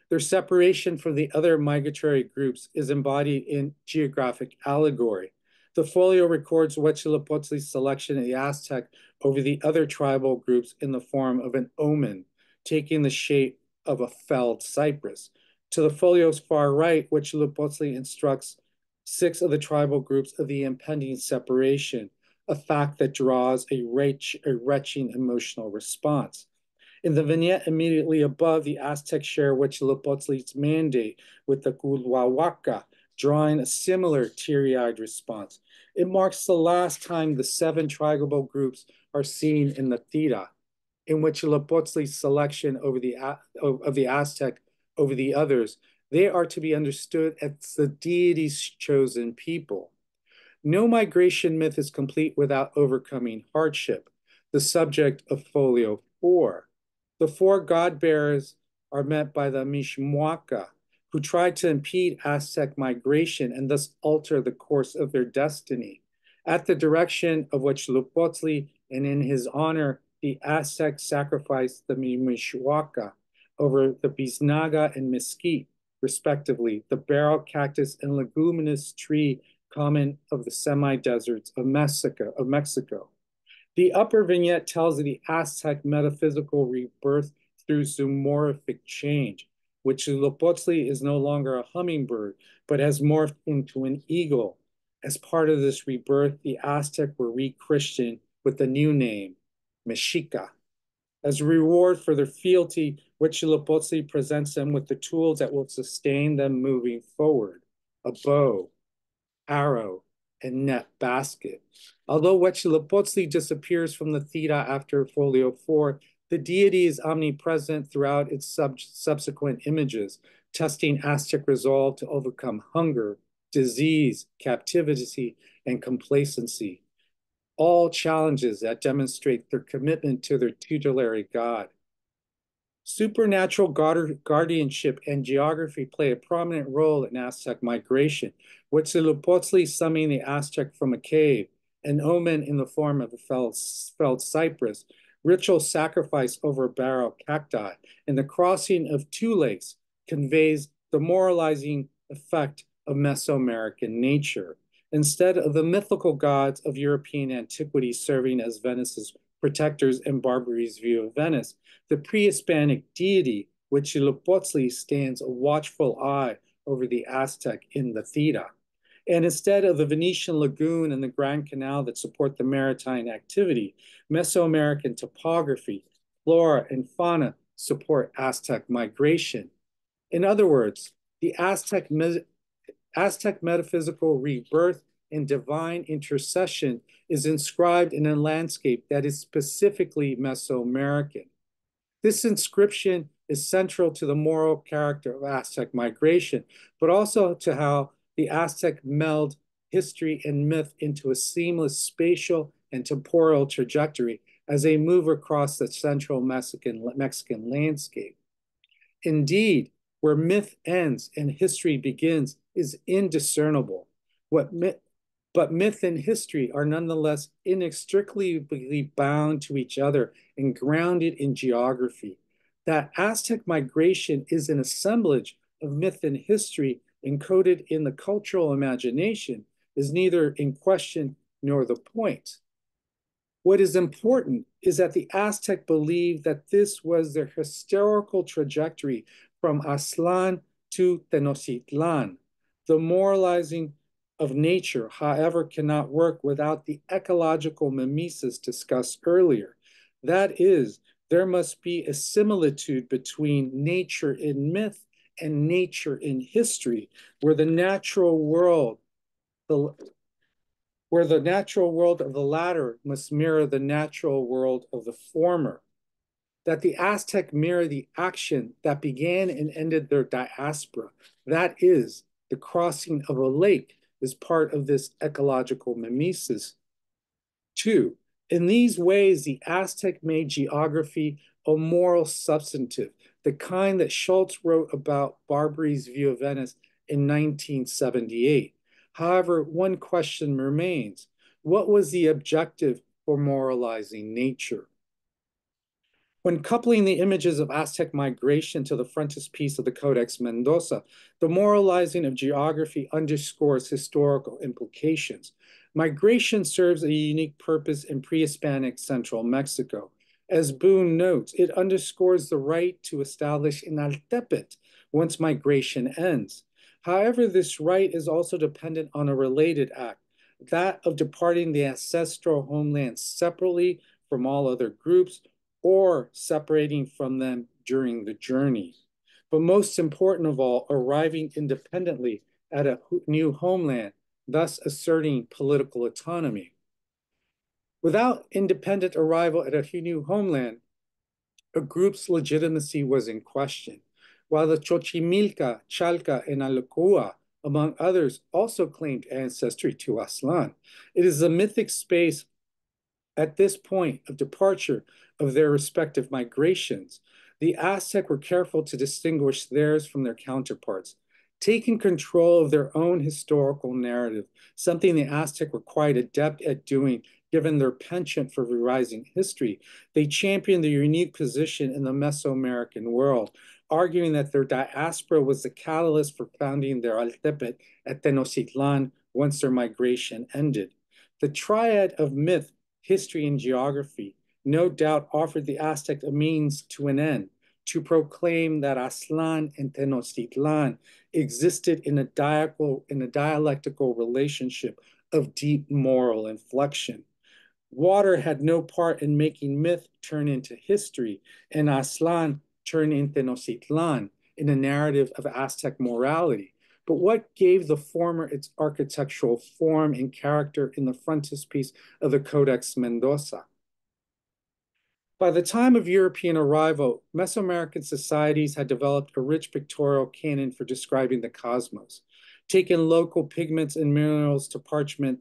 Their separation from the other migratory groups is embodied in geographic allegory. The folio records Huitzilopochtli's selection of the Aztec over the other tribal groups in the form of an omen, taking the shape of a felled cypress. To the folio's far right, Huitzilopochtli instructs 6 of the tribal groups of the impending separation, a fact that draws a retching emotional response. In the vignette immediately above, the Aztec share Huitzilopochtli's mandate with the Culhuahuaca, drawing a similar teary-eyed response. It marks the last time the 7 tribal groups are seen in the Theta, in Huitzilopochtli's selection of the Aztec over the others. They are to be understood as the deity's chosen people. No migration myth is complete without overcoming hardship, the subject of Folio 4. The 4 god-bearers are met by the Mishmuaca, who tried to impede Aztec migration and thus alter the course of their destiny. At the direction of Huitzilopochtli and in his honor, the Aztecs sacrificed the Mishmuaca over the biznaga and mesquite, respectively, the barrel cactus and leguminous tree common of the semi-deserts of Mexico. The upper vignette tells of the Aztec metaphysical rebirth through zoomorphic change, which Huitzilopochtli is no longer a hummingbird, but has morphed into an eagle. As part of this rebirth, the Aztec were re-Christianed with the new name, Mexica. As a reward for their fealty, Huitzilopochtli presents them with the tools that will sustain them moving forward: a bow, arrow, and net basket. Although Huitzilopochtli disappears from the Theta after Folio 4, the deity is omnipresent throughout its subsequent images, testing Aztec resolve to overcome hunger, disease, captivity, and complacency. All challenges that demonstrate their commitment to their tutelary god. Supernatural guardianship and geography play a prominent role in Aztec migration. Huitzilopochtli summoning the Aztec from a cave, an omen in the form of a felled cypress, ritual sacrifice over barrel cacti, and the crossing of 2 lakes conveys the moralizing effect of Mesoamerican nature. Instead of the mythical gods of European antiquity serving as Venice's protectors in Barbari's view of Venice, the pre-Hispanic deity Huitzilopochtli stands a watchful eye over the Aztec in the Theta. And instead of the Venetian lagoon and the Grand Canal that support the maritime activity, Mesoamerican topography, flora, and fauna support Aztec migration. In other words, the Aztec metaphysical rebirth and divine intercession is inscribed in a landscape that is specifically Mesoamerican. This inscription is central to the moral character of Aztec migration, but also to how the Aztec meld history and myth into a seamless spatial and temporal trajectory as they move across the central Mexican landscape. Indeed, where myth ends and history begins is indiscernible. But myth and history are nonetheless inextricably bound to each other and grounded in geography. That Aztec migration is an assemblage of myth and history encoded in the cultural imagination is neither in question nor the point. What is important is that the Aztec believed that this was their historical trajectory from Aztlán to Tenochtitlan. The moralizing of nature, however, cannot work without the ecological mimesis discussed earlier. That is, there must be a similitude between nature in myth and nature in history, where the natural world of the latter must mirror the natural world of the former. That the Aztec mirror the action that began and ended their diaspora, that is, the crossing of a lake, is part of this ecological mimesis. Two, in these ways, the Aztec made geography a moral substantive, the kind that Schultz wrote about Barbari's view of Venice in 1978. However, one question remains. What was the objective for moralizing nature? When coupling the images of Aztec migration to the frontispiece of the Codex Mendoza, the moralizing of geography underscores historical implications. Migration serves a unique purpose in pre-Hispanic central Mexico. As Boone notes, it underscores the right to establish an Altepet once migration ends. However, this right is also dependent on a related act, that of departing the ancestral homeland separately from all other groups, or separating from them during the journey. But most important of all, arriving independently at a new homeland, thus asserting political autonomy. Without independent arrival at a new homeland, a group's legitimacy was in question. While the Xochimilca, Chalca, and Alacua, among others, also claimed ancestry to Aztlán, it is a mythic space at this point of departure of their respective migrations. The Aztec were careful to distinguish theirs from their counterparts, taking control of their own historical narrative, something the Aztec were quite adept at doing given their penchant for revising history. They championed their unique position in the Mesoamerican world, arguing that their diaspora was the catalyst for founding their Altepet at Tenochtitlan once their migration ended. The triad of myth, history, and geography no doubt offered the Aztec a means to an end, to proclaim that Aztlán and Tenochtitlan existed in a dialectical relationship of deep moral inflection. Water had no part in making myth turn into history, and Aztlán turn into Tenochtitlan in a narrative of Aztec morality. But what gave the former its architectural form and character in the frontispiece of the Codex Mendoza? By the time of European arrival, Mesoamerican societies had developed a rich pictorial canon for describing the cosmos, taking local pigments and minerals to parchment,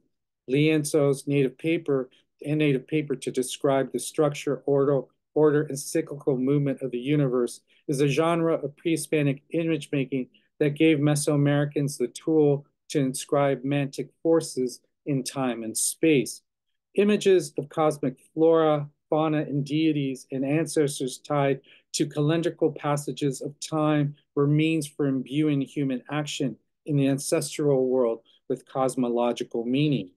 lienzos, native paper to describe the structure, order, and cyclical movement of the universe is a genre of pre-Hispanic image making that gave Mesoamericans the tool to inscribe mantic forces in time and space. Images of cosmic flora, fauna, and deities and ancestors tied to calendrical passages of time were means for imbuing human action in the ancestral world with cosmological meaning.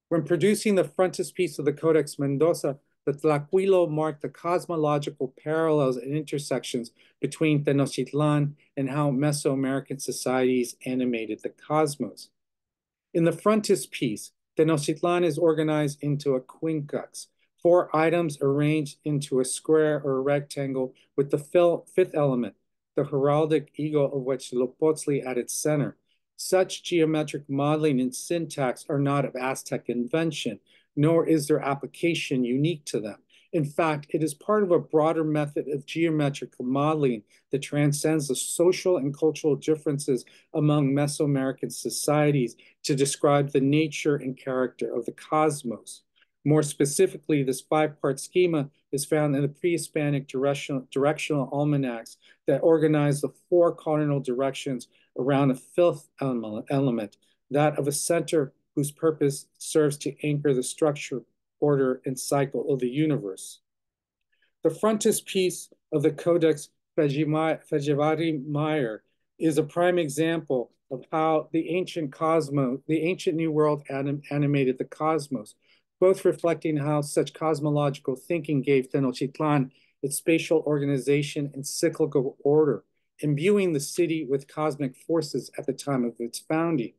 When producing the frontispiece of the Codex Mendoza, the Tlacuilo marked the cosmological parallels and intersections between Tenochtitlan and how Mesoamerican societies animated the cosmos. In the frontispiece, Tenochtitlan is organized into a quincunx, 4 items arranged into a square or a rectangle with the fifth element, the heraldic eagle of Huitzilopochtli at its center. Such geometric modeling and syntax are not of Aztec invention, nor is their application unique to them. In fact, it is part of a broader method of geometrical modeling that transcends the social and cultural differences among Mesoamerican societies to describe the nature and character of the cosmos. More specifically, this 5-part schema is found in the pre-Hispanic directional almanacs that organize the 4 cardinal directions around a 5th element, that of a center whose purpose serves to anchor the structure, order, and cycle of the universe. The frontispiece of the Codex Fejivadi Meyer is a prime example of how the ancient New World animated the cosmos, both reflecting how such cosmological thinking gave Tenochtitlan its spatial organization and cyclical order, imbuing the city with cosmic forces at the time of its founding.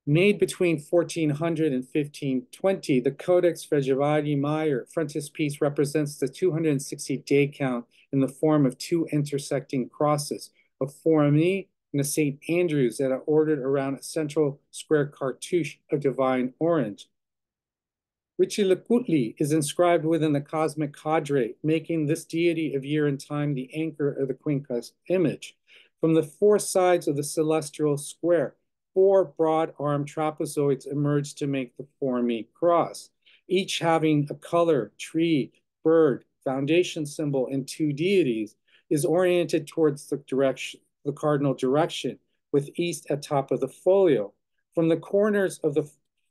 Made between 1400 and 1520, the Codex Fejivadi Meyer frontispiece represents the 260-day count in the form of two intersecting crosses, a fourmi and a St. Andrews that are ordered around a central square cartouche of divine orange. Huitzilopochtli is inscribed within the cosmic quadrate, making this deity of year and time the anchor of the quincunx image. From the four sides of the celestial square, four broad-armed trapezoids emerge to make the four-me cross, each having a color, tree, bird, foundation symbol, and two deities, is oriented towards the cardinal direction, with east at top of the folio. From the corners of the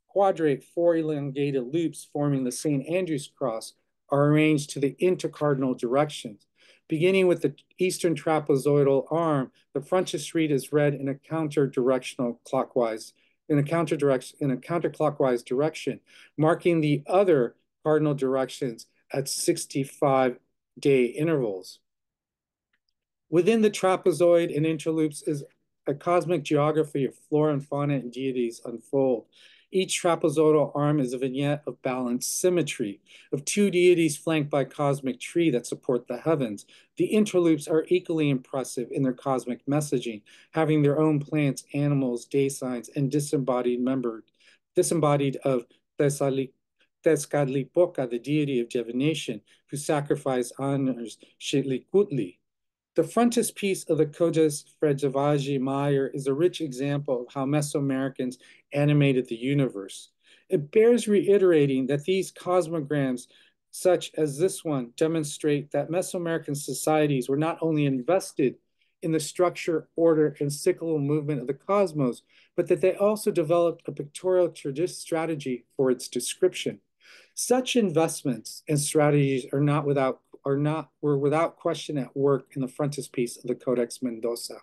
quadrate, four elongated loops forming the St. Andrew's cross are arranged to the intercardinal directions. Beginning with the eastern trapezoidal arm, the frontispiece is read in a counterclockwise direction, marking the other cardinal directions at 65-day intervals. Within the trapezoid and interloops is a cosmic geography of flora and fauna and deities unfold. Each trapezoidal arm is a vignette of balanced symmetry, of two deities flanked by a cosmic tree that support the heavens. The interloops are equally impressive in their cosmic messaging, having their own plants, animals, day signs, and disembodied of Tezcatlipoca, the deity of divination, who sacrificed honors Xitlikuhtli. The frontispiece of the Codex Fejivadi Meyer is a rich example of how Mesoamericans animated the universe. It bears reiterating that these cosmograms, such as this one, demonstrate that Mesoamerican societies were not only invested in the structure, order, and cyclical movement of the cosmos, but that they also developed a pictorial strategy for its description. Such investments and strategies were without question at work in the frontispiece of the Codex Mendoza.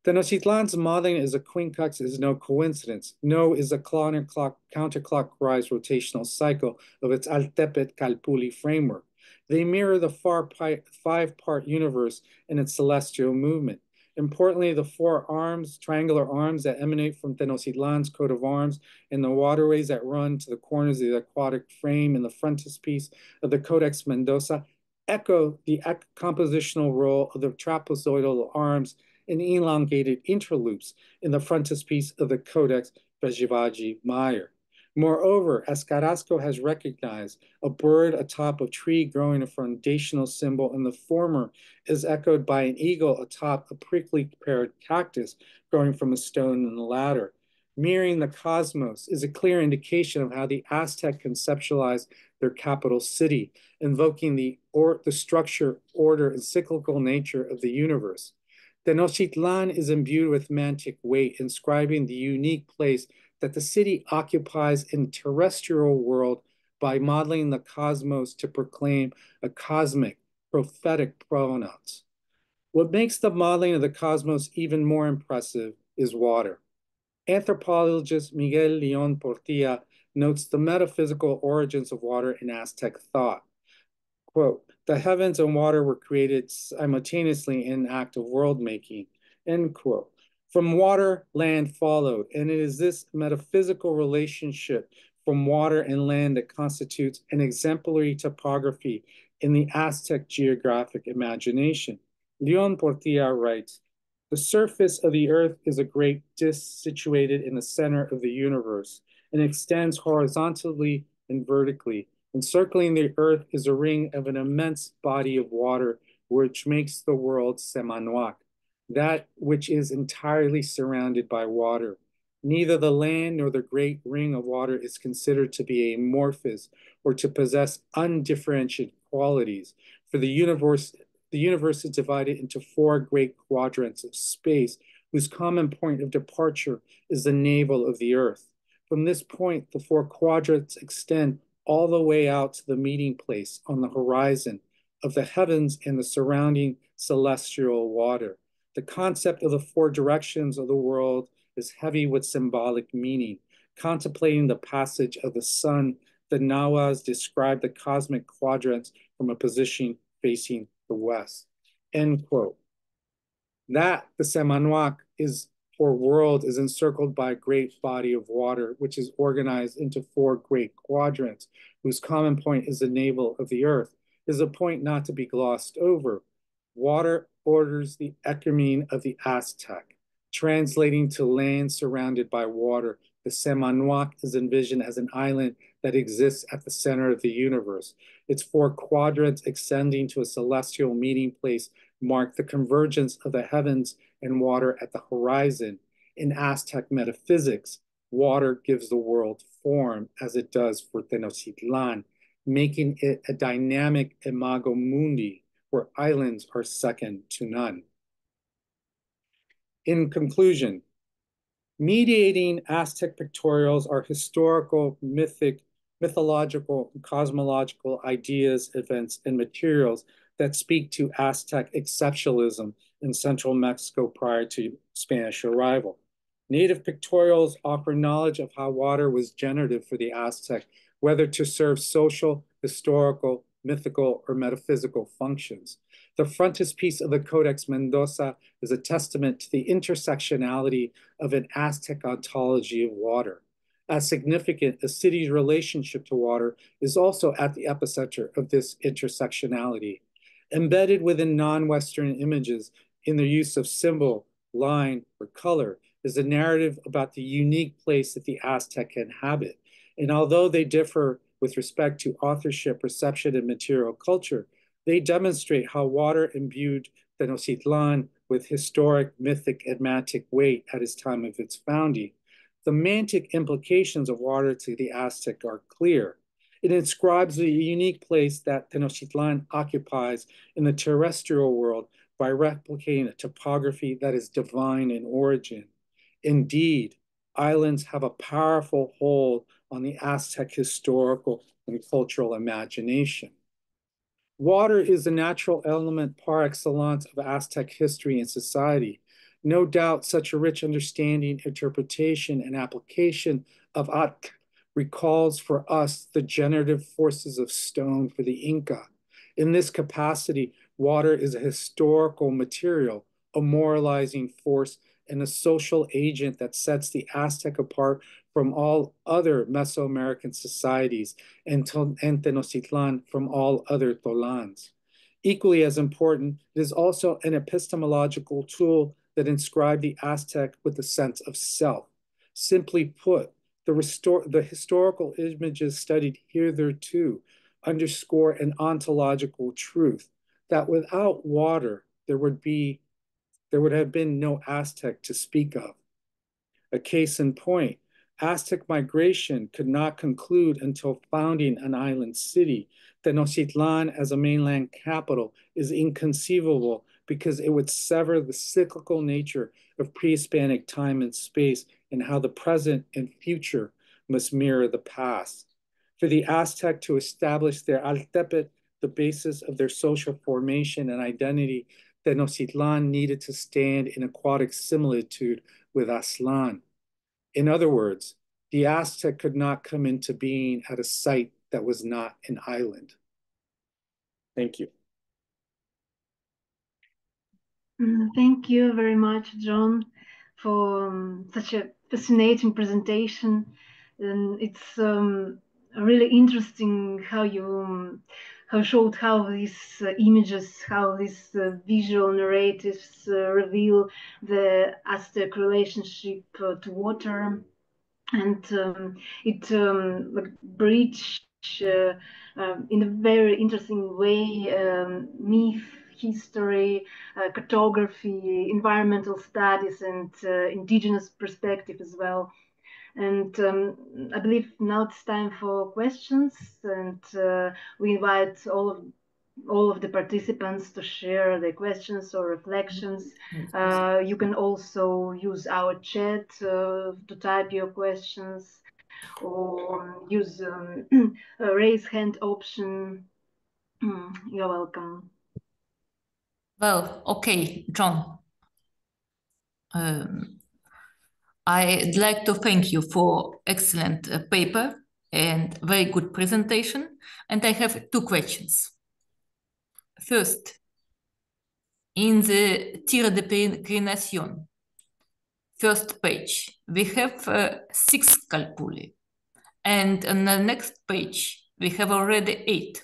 Tenochtitlan's modeling as a quincunx is no coincidence. No is a counterclockwise rotational cycle of its Altepet-Calpulli framework. They mirror the five-part universe and its celestial movement. Importantly, the four arms, triangular arms that emanate from Tenochtitlan's coat of arms and the waterways that run to the corners of the aquatic frame in the frontispiece of the Codex Mendoza echo the compositional role of the trapezoidal arms and elongated interloops in the frontispiece of the Codex Fejivadi Meyer. Moreover, as Carrasco has recognized, a bird atop a tree growing a foundational symbol in the former is echoed by an eagle atop a prickly peared cactus growing from a stone in the latter. Mirroring the cosmos is a clear indication of how the Aztec conceptualized their capital city, invoking the structure, order, and cyclical nature of the universe. Tenochtitlan is imbued with mantic weight, inscribing the unique place that the city occupies in the terrestrial world by modeling the cosmos to proclaim a cosmic, prophetic provenance. What makes the modeling of the cosmos even more impressive is water. Anthropologist Miguel León Portilla notes the metaphysical origins of water in Aztec thought. Quote, the heavens and water were created simultaneously in an act of world making, end quote. From water, land followed, and it is this metaphysical relationship from water and land that constitutes an exemplary topography in the Aztec geographic imagination. León Portilla writes, the surface of the earth is a great disk situated in the center of the universe and extends horizontally and vertically. Encircling the earth is a ring of an immense body of water, which makes the world Semanoac, that which is entirely surrounded by water. Neither the land nor the great ring of water is considered to be amorphous or to possess undifferentiated qualities, for the universe is divided into four great quadrants of space, whose common point of departure is the navel of the earth. From this point, the four quadrants extend all the way out to the meeting place on the horizon of the heavens and the surrounding celestial water. The concept of the four directions of the world is heavy with symbolic meaning. Contemplating the passage of the sun, the Nahuas describe the cosmic quadrants from a position facing the west. End quote. That, the Semanuak, is or world is encircled by a great body of water, which is organized into four great quadrants, whose common point is the navel of the earth, is a point not to be glossed over. Water orders the ecumene of the Aztec, translating to land surrounded by water. The Semanuak is envisioned as an island that exists at the center of the universe. Its four quadrants extending to a celestial meeting place mark the convergence of the heavens and water at the horizon. In Aztec metaphysics, water gives the world form as it does for Tenochtitlan, making it a dynamic imago mundi where islands are second to none. In conclusion, mediating Aztec pictorials are historical, mythological, and cosmological ideas, events, and materials that speak to Aztec exceptionalism in central Mexico prior to Spanish arrival. Native pictorials offer knowledge of how water was generative for the Aztec, whether to serve social, historical, mythical, or metaphysical functions. The frontispiece of the Codex Mendoza is a testament to the intersectionality of an Aztec ontology of water. As significant, a city's relationship to water is also at the epicenter of this intersectionality. Embedded within non-Western images in their use of symbol, line, or color is a narrative about the unique place that the Aztec inhabit. And although they differ with respect to authorship, perception, and material culture, they demonstrate how water imbued Tenochtitlan with historic, mythic, and mantic weight at its time of its founding. The mantic implications of water to the Aztec are clear. It inscribes the unique place that Tenochtitlan occupies in the terrestrial world by replicating a topography that is divine in origin. Indeed, islands have a powerful hold on the Aztec historical and cultural imagination. Water is a natural element par excellence of Aztec history and society. No doubt such a rich understanding, interpretation, and application of Aztec recalls for us the generative forces of stone for the Inca. In this capacity, water is a historical material, a moralizing force, and a social agent that sets the Aztec apart from all other Mesoamerican societies and Tenochtitlan from all other Tolans. Equally as important, it is also an epistemological tool that inscribed the Aztec with a sense of self. Simply put, the historical images studied hitherto underscore an ontological truth that without water, there would have been no Aztec to speak of. A case in point, Aztec migration could not conclude until founding an island city. Tenochtitlan as a mainland capital is inconceivable because it would sever the cyclical nature of pre-Hispanic time and space and how the present and future must mirror the past. For the Aztec to establish their Altepe, the basis of their social formation and identity, Tenochtitlan needed to stand in aquatic similitude with Aztlán. In other words, the Aztec could not come into being at a site that was not an island. Thank you. Thank you very much, John, for such a fascinating presentation. And it's really interesting how you showed how these images, how these visual narratives reveal the Aztec relationship to water, and it like bridge in a very interesting way myth, history, cartography, environmental studies, and indigenous perspective as well. And I believe now it's time for questions, and we invite all of the participants to share their questions or reflections. You can also use our chat to type your questions. or use a raise hand option. You're welcome. Well, okay, John. I'd like to thank you for excellent paper and very good presentation. And I have two questions. First, in the tire de peregrinación, first page, we have 6 calculi. And on the next page, we have already 8.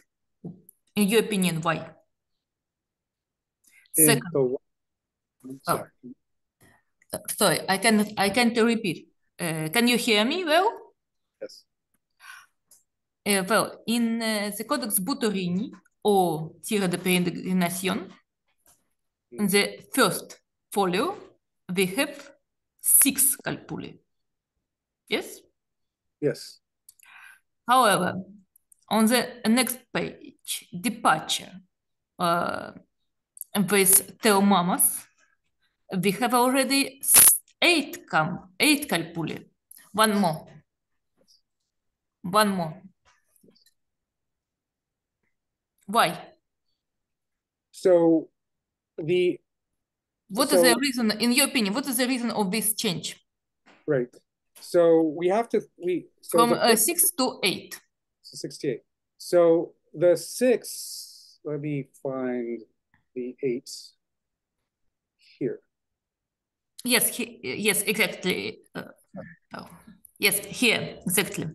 In your opinion, why? Second, sorry. Sorry, I can't repeat. Can you hear me well? Yes. Well, in the Codex Butorini or Tira de Peregrinación, in the first folio, we have 6 calculi. Yes? Yes. However, on the next page, departure, with Theomamas, we have already 8 calculi. One more. Why? So what is the reason, in your opinion, what is the reason of this change? Right. So we have to from 6 to 8. 68. So the 6, let me find the 8 here. Yes, yes, exactly. Yes, here, exactly.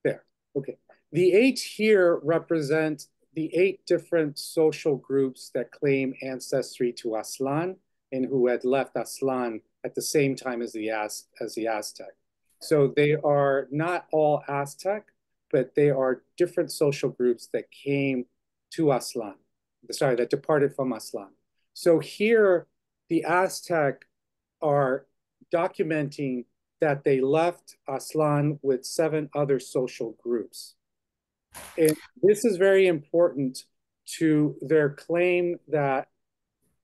There, okay. The 8 here represent the 8 different social groups that claim ancestry to Aztlán and who had left Aztlán at the same time as the Aztec. So they are not all Aztec, but they are different social groups that came to Aztlán, sorry, that departed from Aztlán. So here, the Aztec are documenting that they left Aztlán with 7 other social groups. And this is very important to their claim that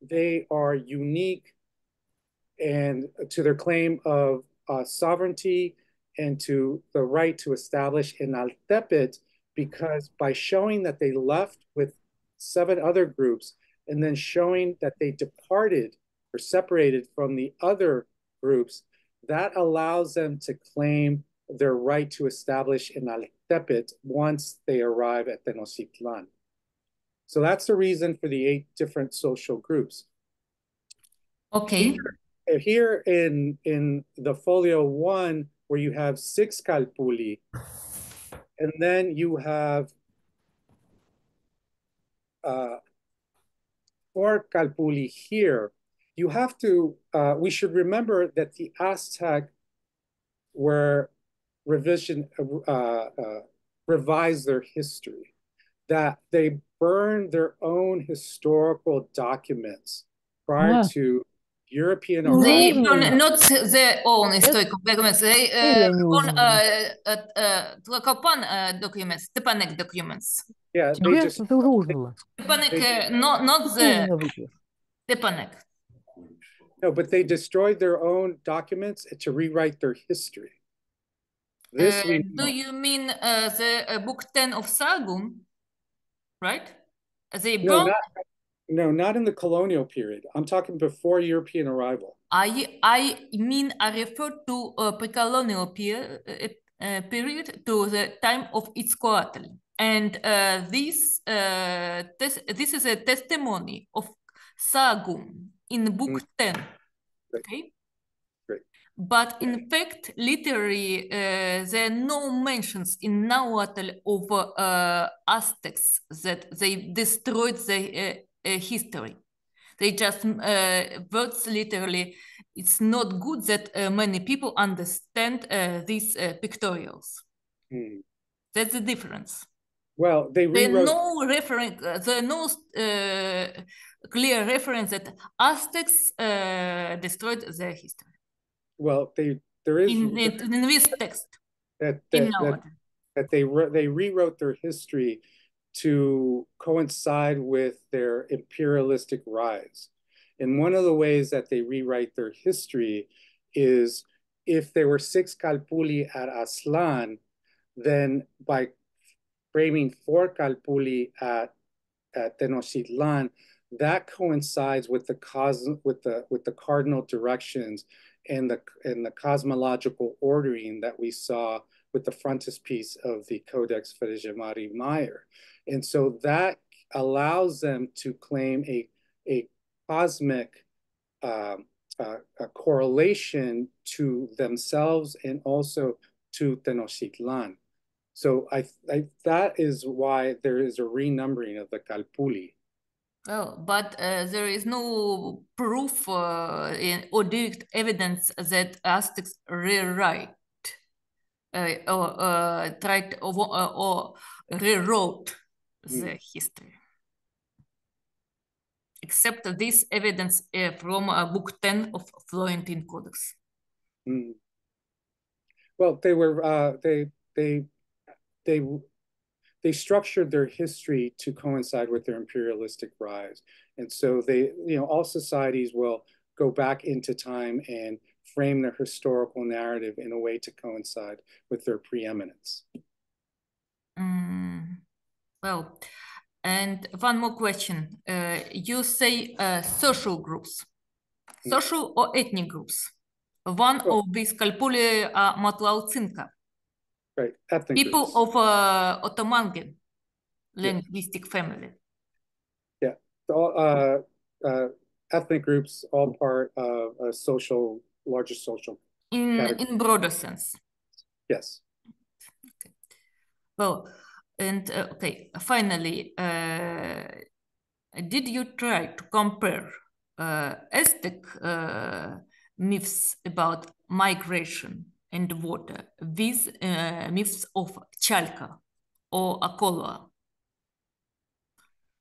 they are unique and to their claim of sovereignty and to the right to establish Enaltepet, because by showing that they left with 7 other groups and then showing that they departed or separated from the other groups, that allows them to claim their right to establish Enaltepet once they arrive at Tenochtitlan. So that's the reason for the 8 different social groups. Okay. Here in the folio 1, where you have 6 calpuli, and then you have 4 calpuli here, you have to, we should remember that the Aztec were revised their history, that they burned their own historical documents prior to European They arrival. burn not their own historical documents, they burn Tlacopan documents, Tepanec documents. Yeah, they just Tepanec, not the Tepanec. No, but they destroyed their own documents to rewrite their history. This we know. Do you mean the book 10 of Sargum, right? They burned? No, not in the colonial period. I'm talking before European arrival. I mean, I refer to pre-colonial period to the time of Itzcoatl. And this is a testimony of Sargum in book 10. Right. Okay. Great. But in fact, literally, there are no mentions in Nahuatl of Aztecs that they destroyed the history. They just words literally. It's not good that many people understand these pictorials. That's the difference. Well, they rewrote. There's no reference. There's no clear reference that Aztecs destroyed their history. Well, there is in this text that they rewrote their history to coincide with their imperialistic rise. And one of the ways that they rewrite their history is if there were 6 Calpulli at Aslan, then by framing 4 Calpulli at Tenochtitlan, that coincides with the cardinal directions and the cosmological ordering that we saw with the frontispiece of the Codex Frege Mare. And so that allows them to claim a cosmic a correlation to themselves and also to Tenochtitlan. So that is why there is a renumbering of the Calpulli. Well, but there is no proof or direct evidence that Aztecs rewrite or tried or rewrote the history, except this evidence from Book 10 of Florentine Codex. Well, they were they structured their history to coincide with their imperialistic rise. And so they, all societies will go back into time and frame their historical narrative in a way to coincide with their preeminence. Well, and one more question. You say social groups, social or ethnic groups. One of these Calpulli are Matlaucinka. Right, ethnic people groups. Of Otomangan linguistic family. Yeah, all ethnic groups, all part of a larger social in broader sense. Yes. Okay. Well, and okay, finally, did you try to compare Aztec myths about migration and water with myths of Chalca or Akola?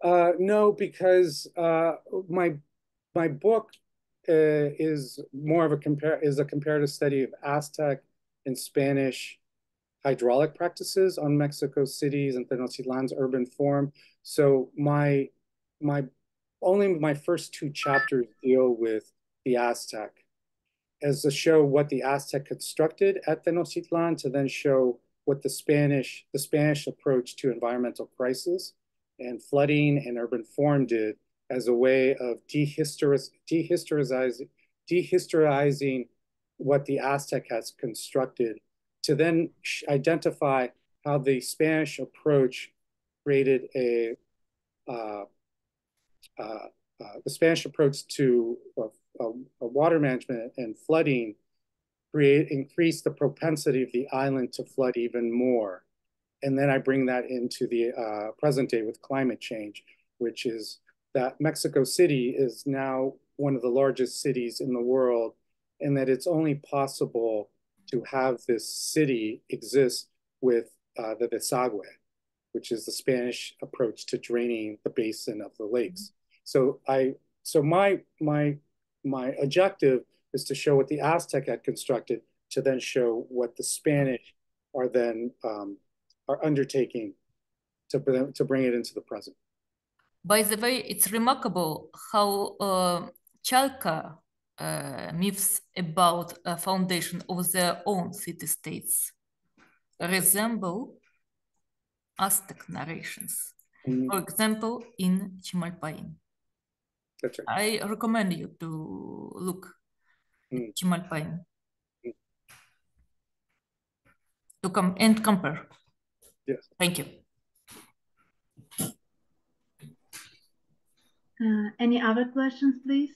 No, because my book is more of a comparative study of Aztec and Spanish hydraulic practices on Mexico City's and Tenochtitlan's urban form. So only my first 2 chapters deal with the Aztec, as to show what the Aztec constructed at Tenochtitlan, to then show what the Spanish approach to environmental crisis and flooding and urban form did as a way of dehistoricizing what the Aztec has constructed, to then identify how the Spanish approach created the Spanish approach to water management and flooding increased the propensity of the island to flood even more. And then I bring that into the present day with climate change, which is that Mexico City is now one of the largest cities in the world, and that it's only possible to have this city exist with the desagüe, which is the Spanish approach to draining the basin of the lakes. So my objective is to show what the Aztec had constructed, to then show what the Spanish are then are undertaking to bring it into the present. By the way, it's remarkable how Chalca myths about a foundation of their own city-states resemble Aztec narrations. For example, in Chimalpain. That's right. I recommend you to look at Chimalpain to come and compare. Yes. Thank you. Any other questions, please?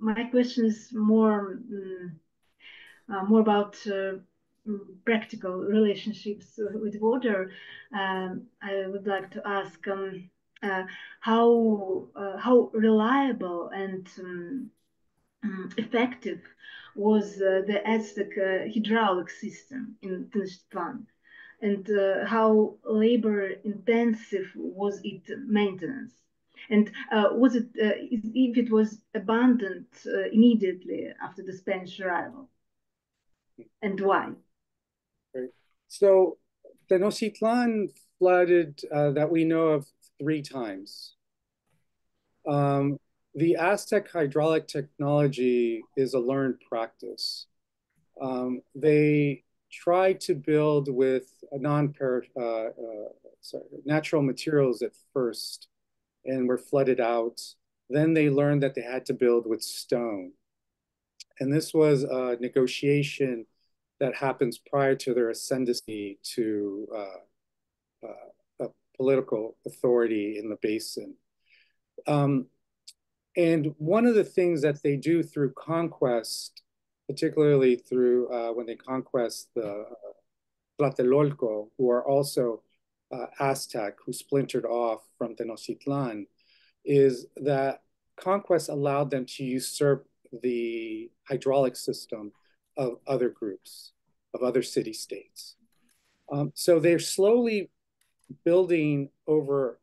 My question is more about practical relationships with water. I would like to ask how reliable and effective was the Aztec hydraulic system in Tenochtitlan, and how labor intensive was its maintenance, and was it if it was abandoned immediately after the Spanish arrival, and why? Right. So Tenochtitlan flooded that we know of 3 times. The Aztec hydraulic technology is a learned practice. They tried to build with natural materials at first and were flooded out. Then they learned that they had to build with stone. And this was a negotiation that happens prior to their ascendancy to a political authority in the basin. And one of the things that they do through conquest, particularly through when they conquest the Tlatelolco, who are also Aztec, who splintered off from Tenochtitlan, is that conquest allowed them to usurp the hydraulic system of other groups, of other city-states. So they're slowly building over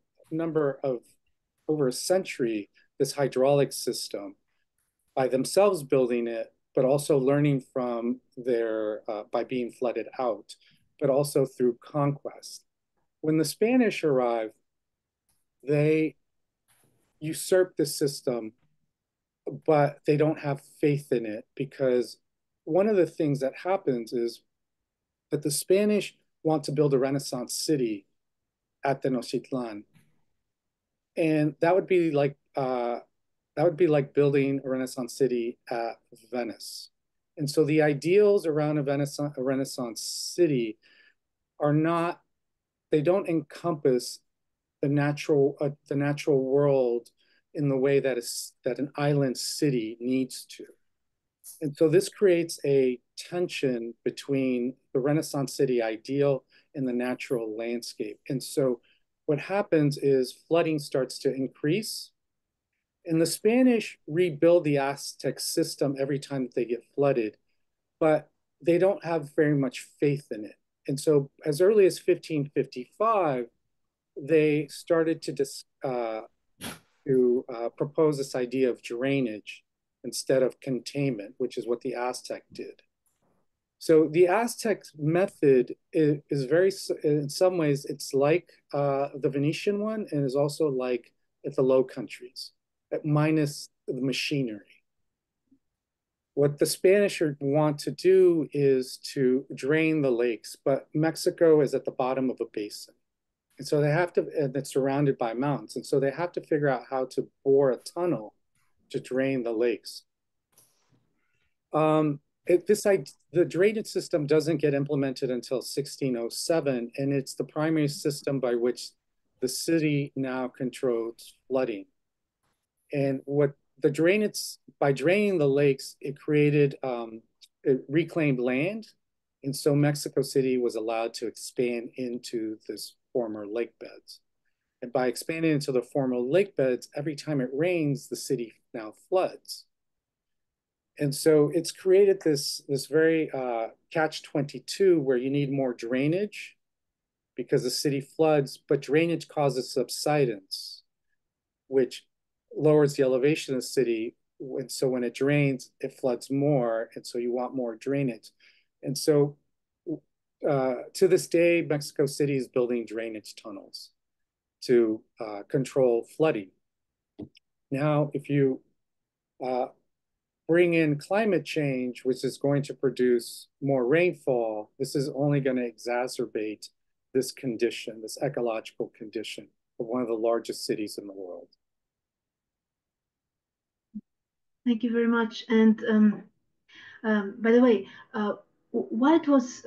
a century, this hydraulic system by themselves building it, but also learning from by being flooded out, but also through conquest. When the Spanish arrived, they usurp the system, but they don't have faith in it, because one of the things that happens is that the Spanish want to build a Renaissance city at Tenochtitlan. And that would be like building a Renaissance city at Venice. And so the ideals around a Renaissance city they don't encompass the natural world in the way that an island city needs to. And so this creates a tension between the Renaissance city ideal and the natural landscape. And so what happens is flooding starts to increase, and the Spanish rebuild the Aztec system every time that they get flooded, but they don't have very much faith in it. And so as early as 1555, they started to propose this idea of drainage instead of containment, which is what the Aztec did. So the Aztec method is very, in some ways, it's like the Venetian one, and is also like at the Low Countries, minus the machinery. What the Spanish want to do is to drain the lakes, but Mexico is at the bottom of a basin. And so and it's surrounded by mountains. And so they have to figure out how to bore a tunnel to drain the lakes. The drainage system doesn't get implemented until 1607, and it's the primary system by which the city now controls flooding. And by draining the lakes, it reclaimed land. And so Mexico City was allowed to expand into this former lake beds. And by expanding into the former lake beds, every time it rains, the city now floods. And so it's created this very catch-22 where you need more drainage because the city floods, but drainage causes subsidence, which lowers the elevation of the city. And so when it drains, it floods more. And so you want more drainage. And so to this day, Mexico City is building drainage tunnels to control flooding. Now, if you bring in climate change, which is going to produce more rainfall, this is only going to exacerbate this condition, this ecological condition of one of the largest cities in the world. Thank you very much. And by the way, why it was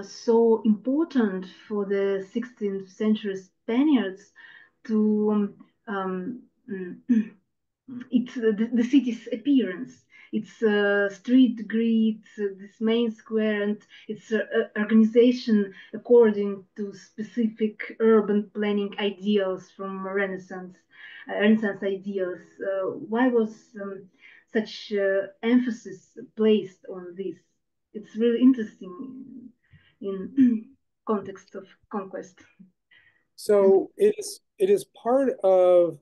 so important for the 16th century Spaniards to it's the city's appearance, its street grid, this main square, and its organization according to specific urban planning ideals from Renaissance ideals. Why was such emphasis placed on this? It's really interesting in context of conquest. So it is part of,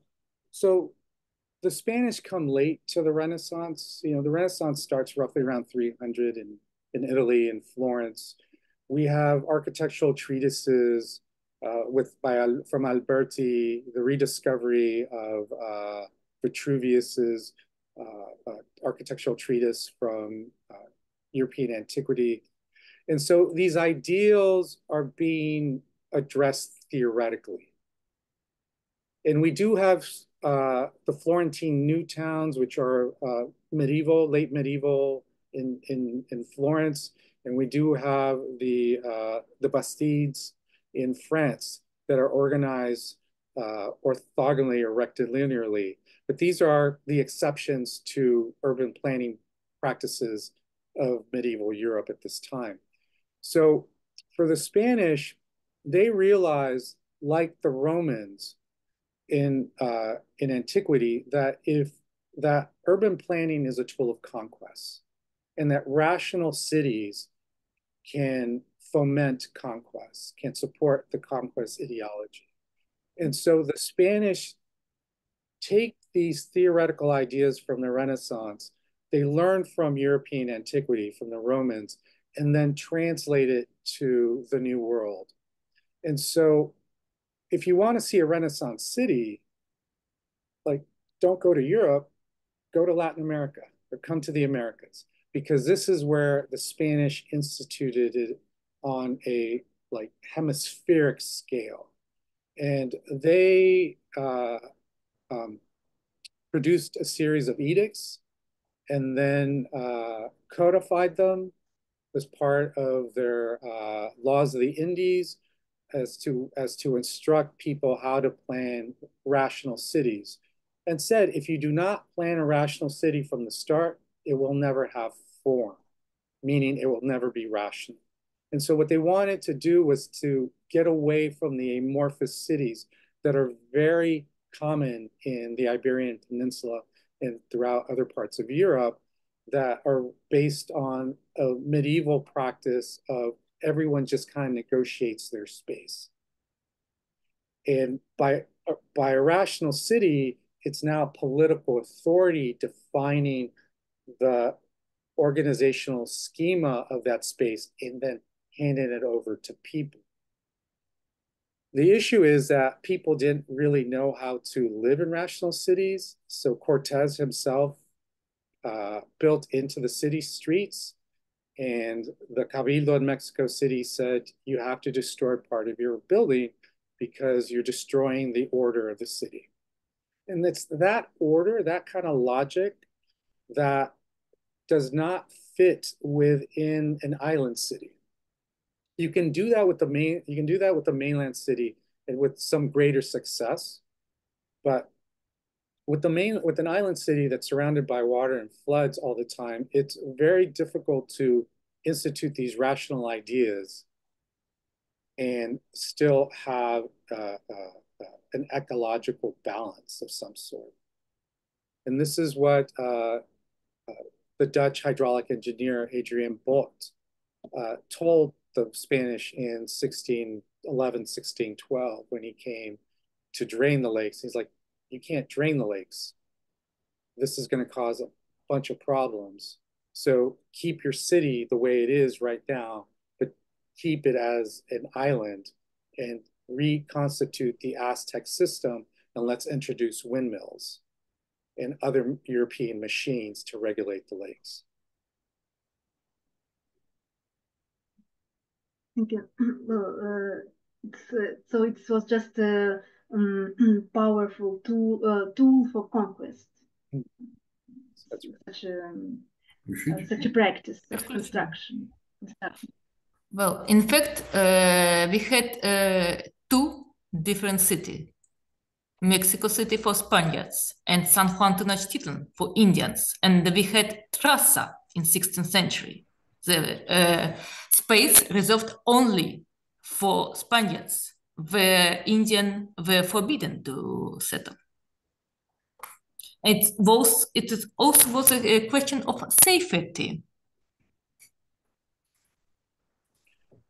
so the Spanish come late to the Renaissance. The Renaissance starts roughly around 300 in Italy and Florence. We have architectural treatises from Alberti, the rediscovery of Vitruvius's architectural treatise from European antiquity. And so these ideals are being addressed theoretically. And we do have the Florentine new towns, which are medieval, late medieval in Florence. And we do have the Bastides in France that are organized orthogonally or rectilinearly. But these are the exceptions to urban planning practices of medieval Europe at this time. So for the Spanish, they realized, like the Romans in antiquity, that that urban planning is a tool of conquest, and that rational cities can foment conquest, can support the conquest ideology. And so the Spanish take these theoretical ideas from the Renaissance, they learn from European antiquity, from the Romans, and then translate it to the New World. And so if you want to see a Renaissance city, like, don't go to Europe, go to Latin America or come to the Americas, because this is where the Spanish instituted it on a like hemispheric scale. And they produced a series of edicts and then codified them as part of their laws of the Indies, as to instruct people how to plan rational cities, and said, if you do not plan a rational city from the start, it will never have form, meaning it will never be rational. And so what they wanted to do was to get away from the amorphous cities that are very common in the Iberian Peninsula and throughout other parts of Europe, that are based on a medieval practice of everyone just kind of negotiates their space. And by a rational city, it's now political authority defining the organizational schema of that space and then handing it over to people. The issue is that people didn't really know how to live in rational cities. So Cortez himself built into the city streets, and the Cabildo in Mexico City said, you have to destroy part of your building because you're destroying the order of the city. And it's that order, that kind of logic, that does not fit within an island city. You can do that with the mainland city and with some greater success, but with an island city that's surrounded by water and floods all the time, it's very difficult to institute these rational ideas and still have an ecological balance of some sort. And this is what the Dutch hydraulic engineer Adrian Bolt told the Spanish in 1611, 1612, when he came to drain the lakes. He's like, you can't drain the lakes. This is going to cause a bunch of problems. So keep your city the way it is right now, but keep it as an island and reconstitute the Aztec system, and let's introduce windmills and other European machines to regulate the lakes. Thank you. Well, so it was just a powerful tool for conquest. That's right. Such a practice of construction. Well, in fact, we had two different cities. Mexico City for Spaniards and San Juan Tenochtitlan for Indians. And we had Trasa in 16th century, the space reserved only for Spaniards, where Indians were forbidden to settle. It also was a question of safety.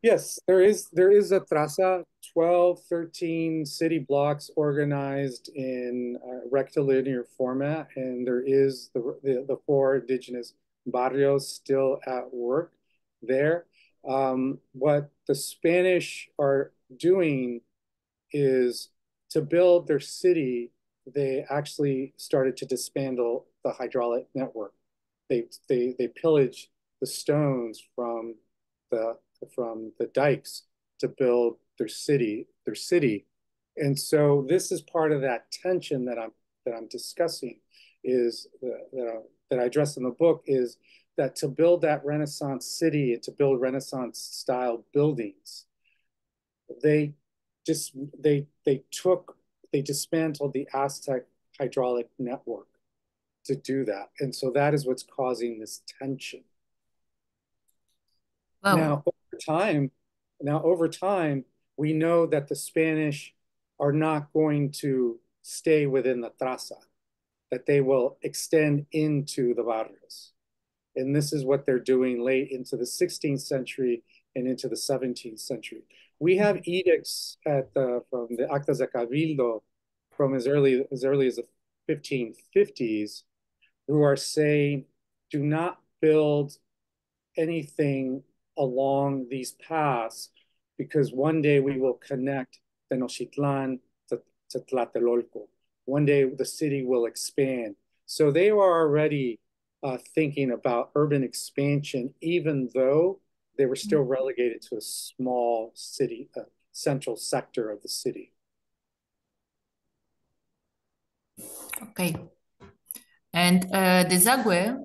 Yes, there is a traza, 12, 13 city blocks organized in rectilinear format, and there is the four indigenous barrios still at work there. What the Spanish are doing is to build their city, they actually started to dismantle the hydraulic network. They pillaged the stones from the dikes to build their city. And so this is part of that tension that I'm discussing, is that I address in the book, is that to build that Renaissance city and to build Renaissance style buildings, they dismantled the Aztec hydraulic network to do that. And so that is what's causing this tension. Wow. Now over time, we know that the Spanish are not going to stay within the traza, that they will extend into the barrios. And this is what they're doing late into the 16th century and into the 17th century. We have edicts from the Actas de Cabildo from as early as the 1550s, who are saying, do not build anything along these paths, because one day we will connect Tenochtitlan to Tlatelolco. One day the city will expand. So they were already thinking about urban expansion, even though they were still relegated to a small city, central sector of the city. Okay. And the Zague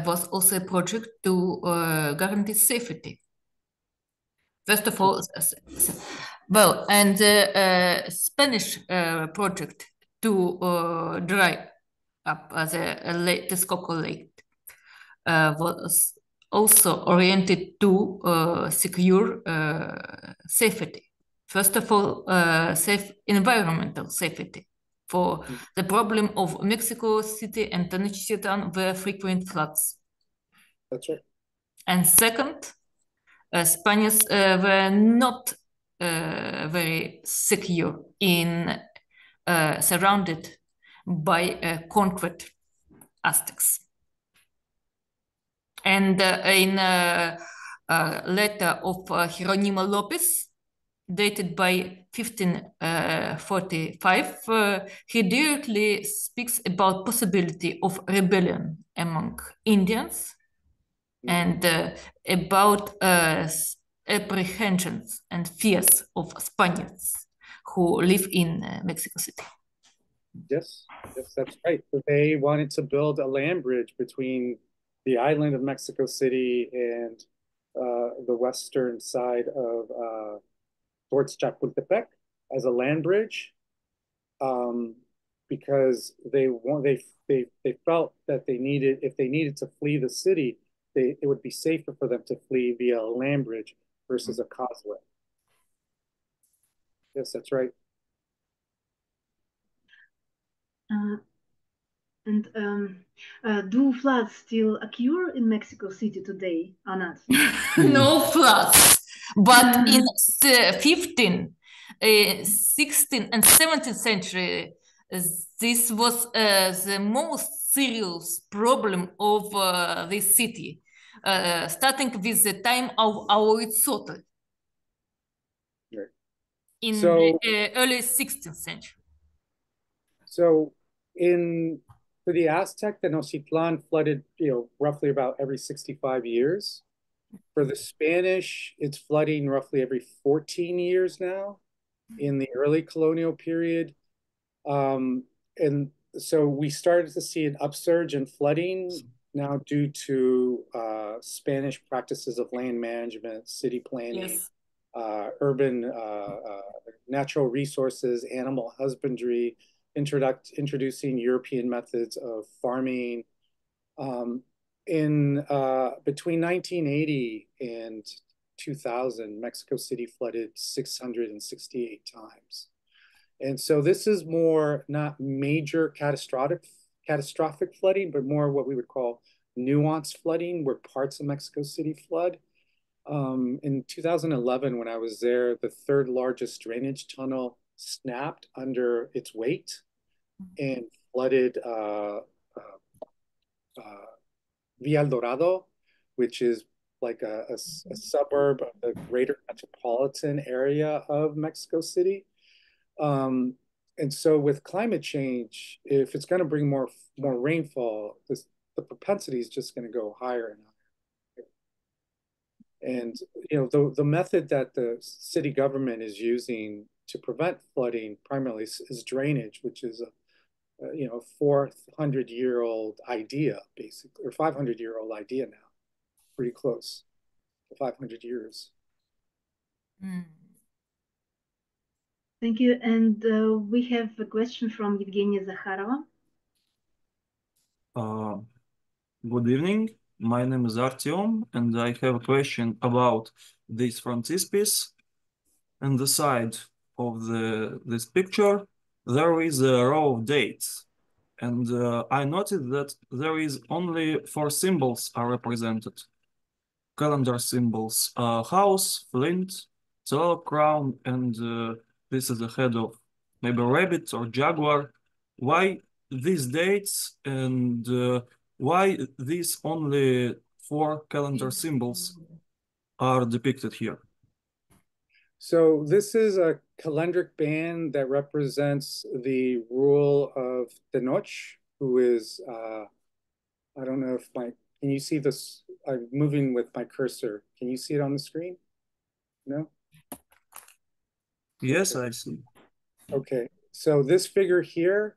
was also a project to guarantee safety. First of all, well, and the Spanish project to dry up the Texcoco Lake was also oriented to secure safety. First of all, environmental safety. For the problem of Mexico City and Tenochtitlan were frequent floods. That's right. And second, Spaniards were not very secure surrounded by conquered Aztecs. And in a letter of Jeronimo Lopez, dated by 1545, he directly speaks about possibility of rebellion among Indians and about apprehensions and fears of Spaniards who live in Mexico City. Yes, that's right. So they wanted to build a land bridge between the island of Mexico City and the western side of towards Chapultepec as a land bridge, because they felt that if they needed to flee the city, it would be safer for them to flee via a land bridge versus a causeway. Yes, that's right. Do floods still occur in Mexico City today or not? No floods, but in the 15th, 16th, and 17th century, this was the most serious problem of this city, starting with the time of Ahuitzotl in the early 16th century. So for the Aztec, Tenochtitlan flooded, roughly about every 65 years. For the Spanish, it's flooding roughly every 14 years now in the early colonial period. And so we started to see an upsurge in flooding now due to Spanish practices of land management, city planning, Yes. Urban natural resources, animal husbandry, introducing European methods of farming. Between 1980 and 2000, Mexico City flooded 668 times. And so this is more not major catastrophic flooding, but more what we would call nuanced flooding, where parts of Mexico City flood. In 2011, when I was there, the third largest drainage tunnel snapped under its weight and flooded Villa El Dorado, which is like a suburb of the greater metropolitan area of Mexico City. And so with climate change, if it's going to bring more rainfall, the propensity is just going to go higher and higher. And the method that the city government is using to prevent flooding primarily is drainage, which is a 400-year-old idea, basically, or 500-year-old idea now, pretty close to 500 years. Mm. Thank you. And we have a question from Evgenia Zakharova. Good evening. My name is Artyom, and I have a question about this frontispiece. On the side of this picture, there is a row of dates. And I noticed that there is only 4 symbols are represented. Calendar symbols, house, flint, Tlaloc crown, and this is a head of maybe a rabbit or jaguar. Why these dates, and why these only 4 calendar symbols are depicted here? So this is a calendric band that represents the rule of Tenoch, who is, I don't know if can you see this? I'm moving with my cursor. Can you see it on the screen? No? Yes, I see. Okay, so this figure here,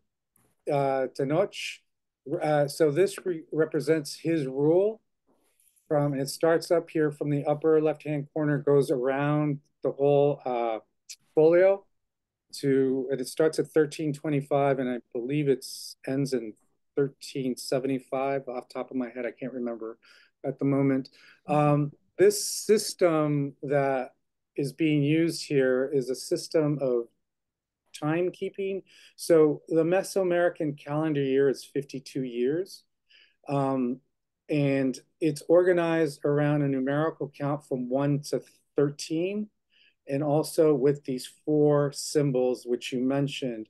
Tenoch, so this represents his rule and it starts up here from the upper left-hand corner, goes around the whole folio and it starts at 1325, and I believe it ends in 1375 off the top of my head. I can't remember at the moment. This system that is being used here is a system of timekeeping. So the Mesoamerican calendar year is 52 years. And it's organized around a numerical count from 1 to 13, and also with these 4 symbols, which you mentioned.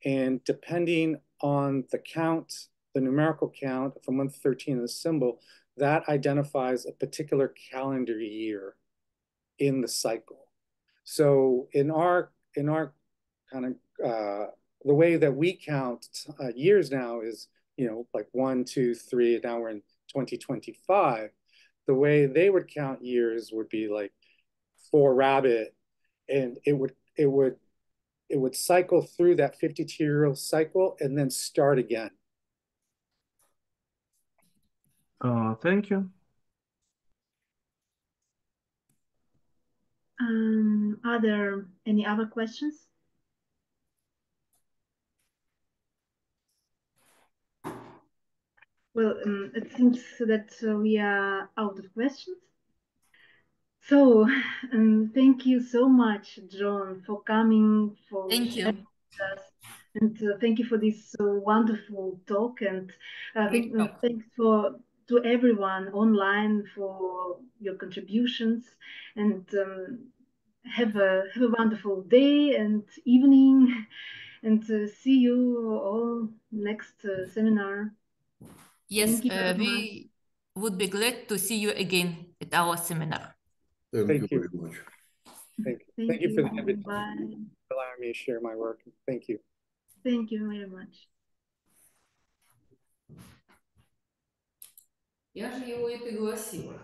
And depending on the count, the numerical count from 1 to 13 of the symbol, that identifies a particular calendar year in the cycle. So in our kind of, the way that we count years now is, like 1, 2, 3, and now we're in 2025. The way they would count years would be like 4 rabbit, and it would cycle through that 52-year cycle and then start again. Thank you. Are there any other questions? Well, it seems that we are out of questions. So, thank you so much, John, for coming, for Thank you. us, and thank you for this wonderful talk. And thanks to everyone online for your contributions. And have a wonderful day and evening. And see you all next seminar. Yes, Thank you very much. we would be glad to see you again at our seminar. Thank you very much. Thank you for the invitation. Bye. Allowing me to share my work. Thank you. Thank you very much. Я же его и пригласила.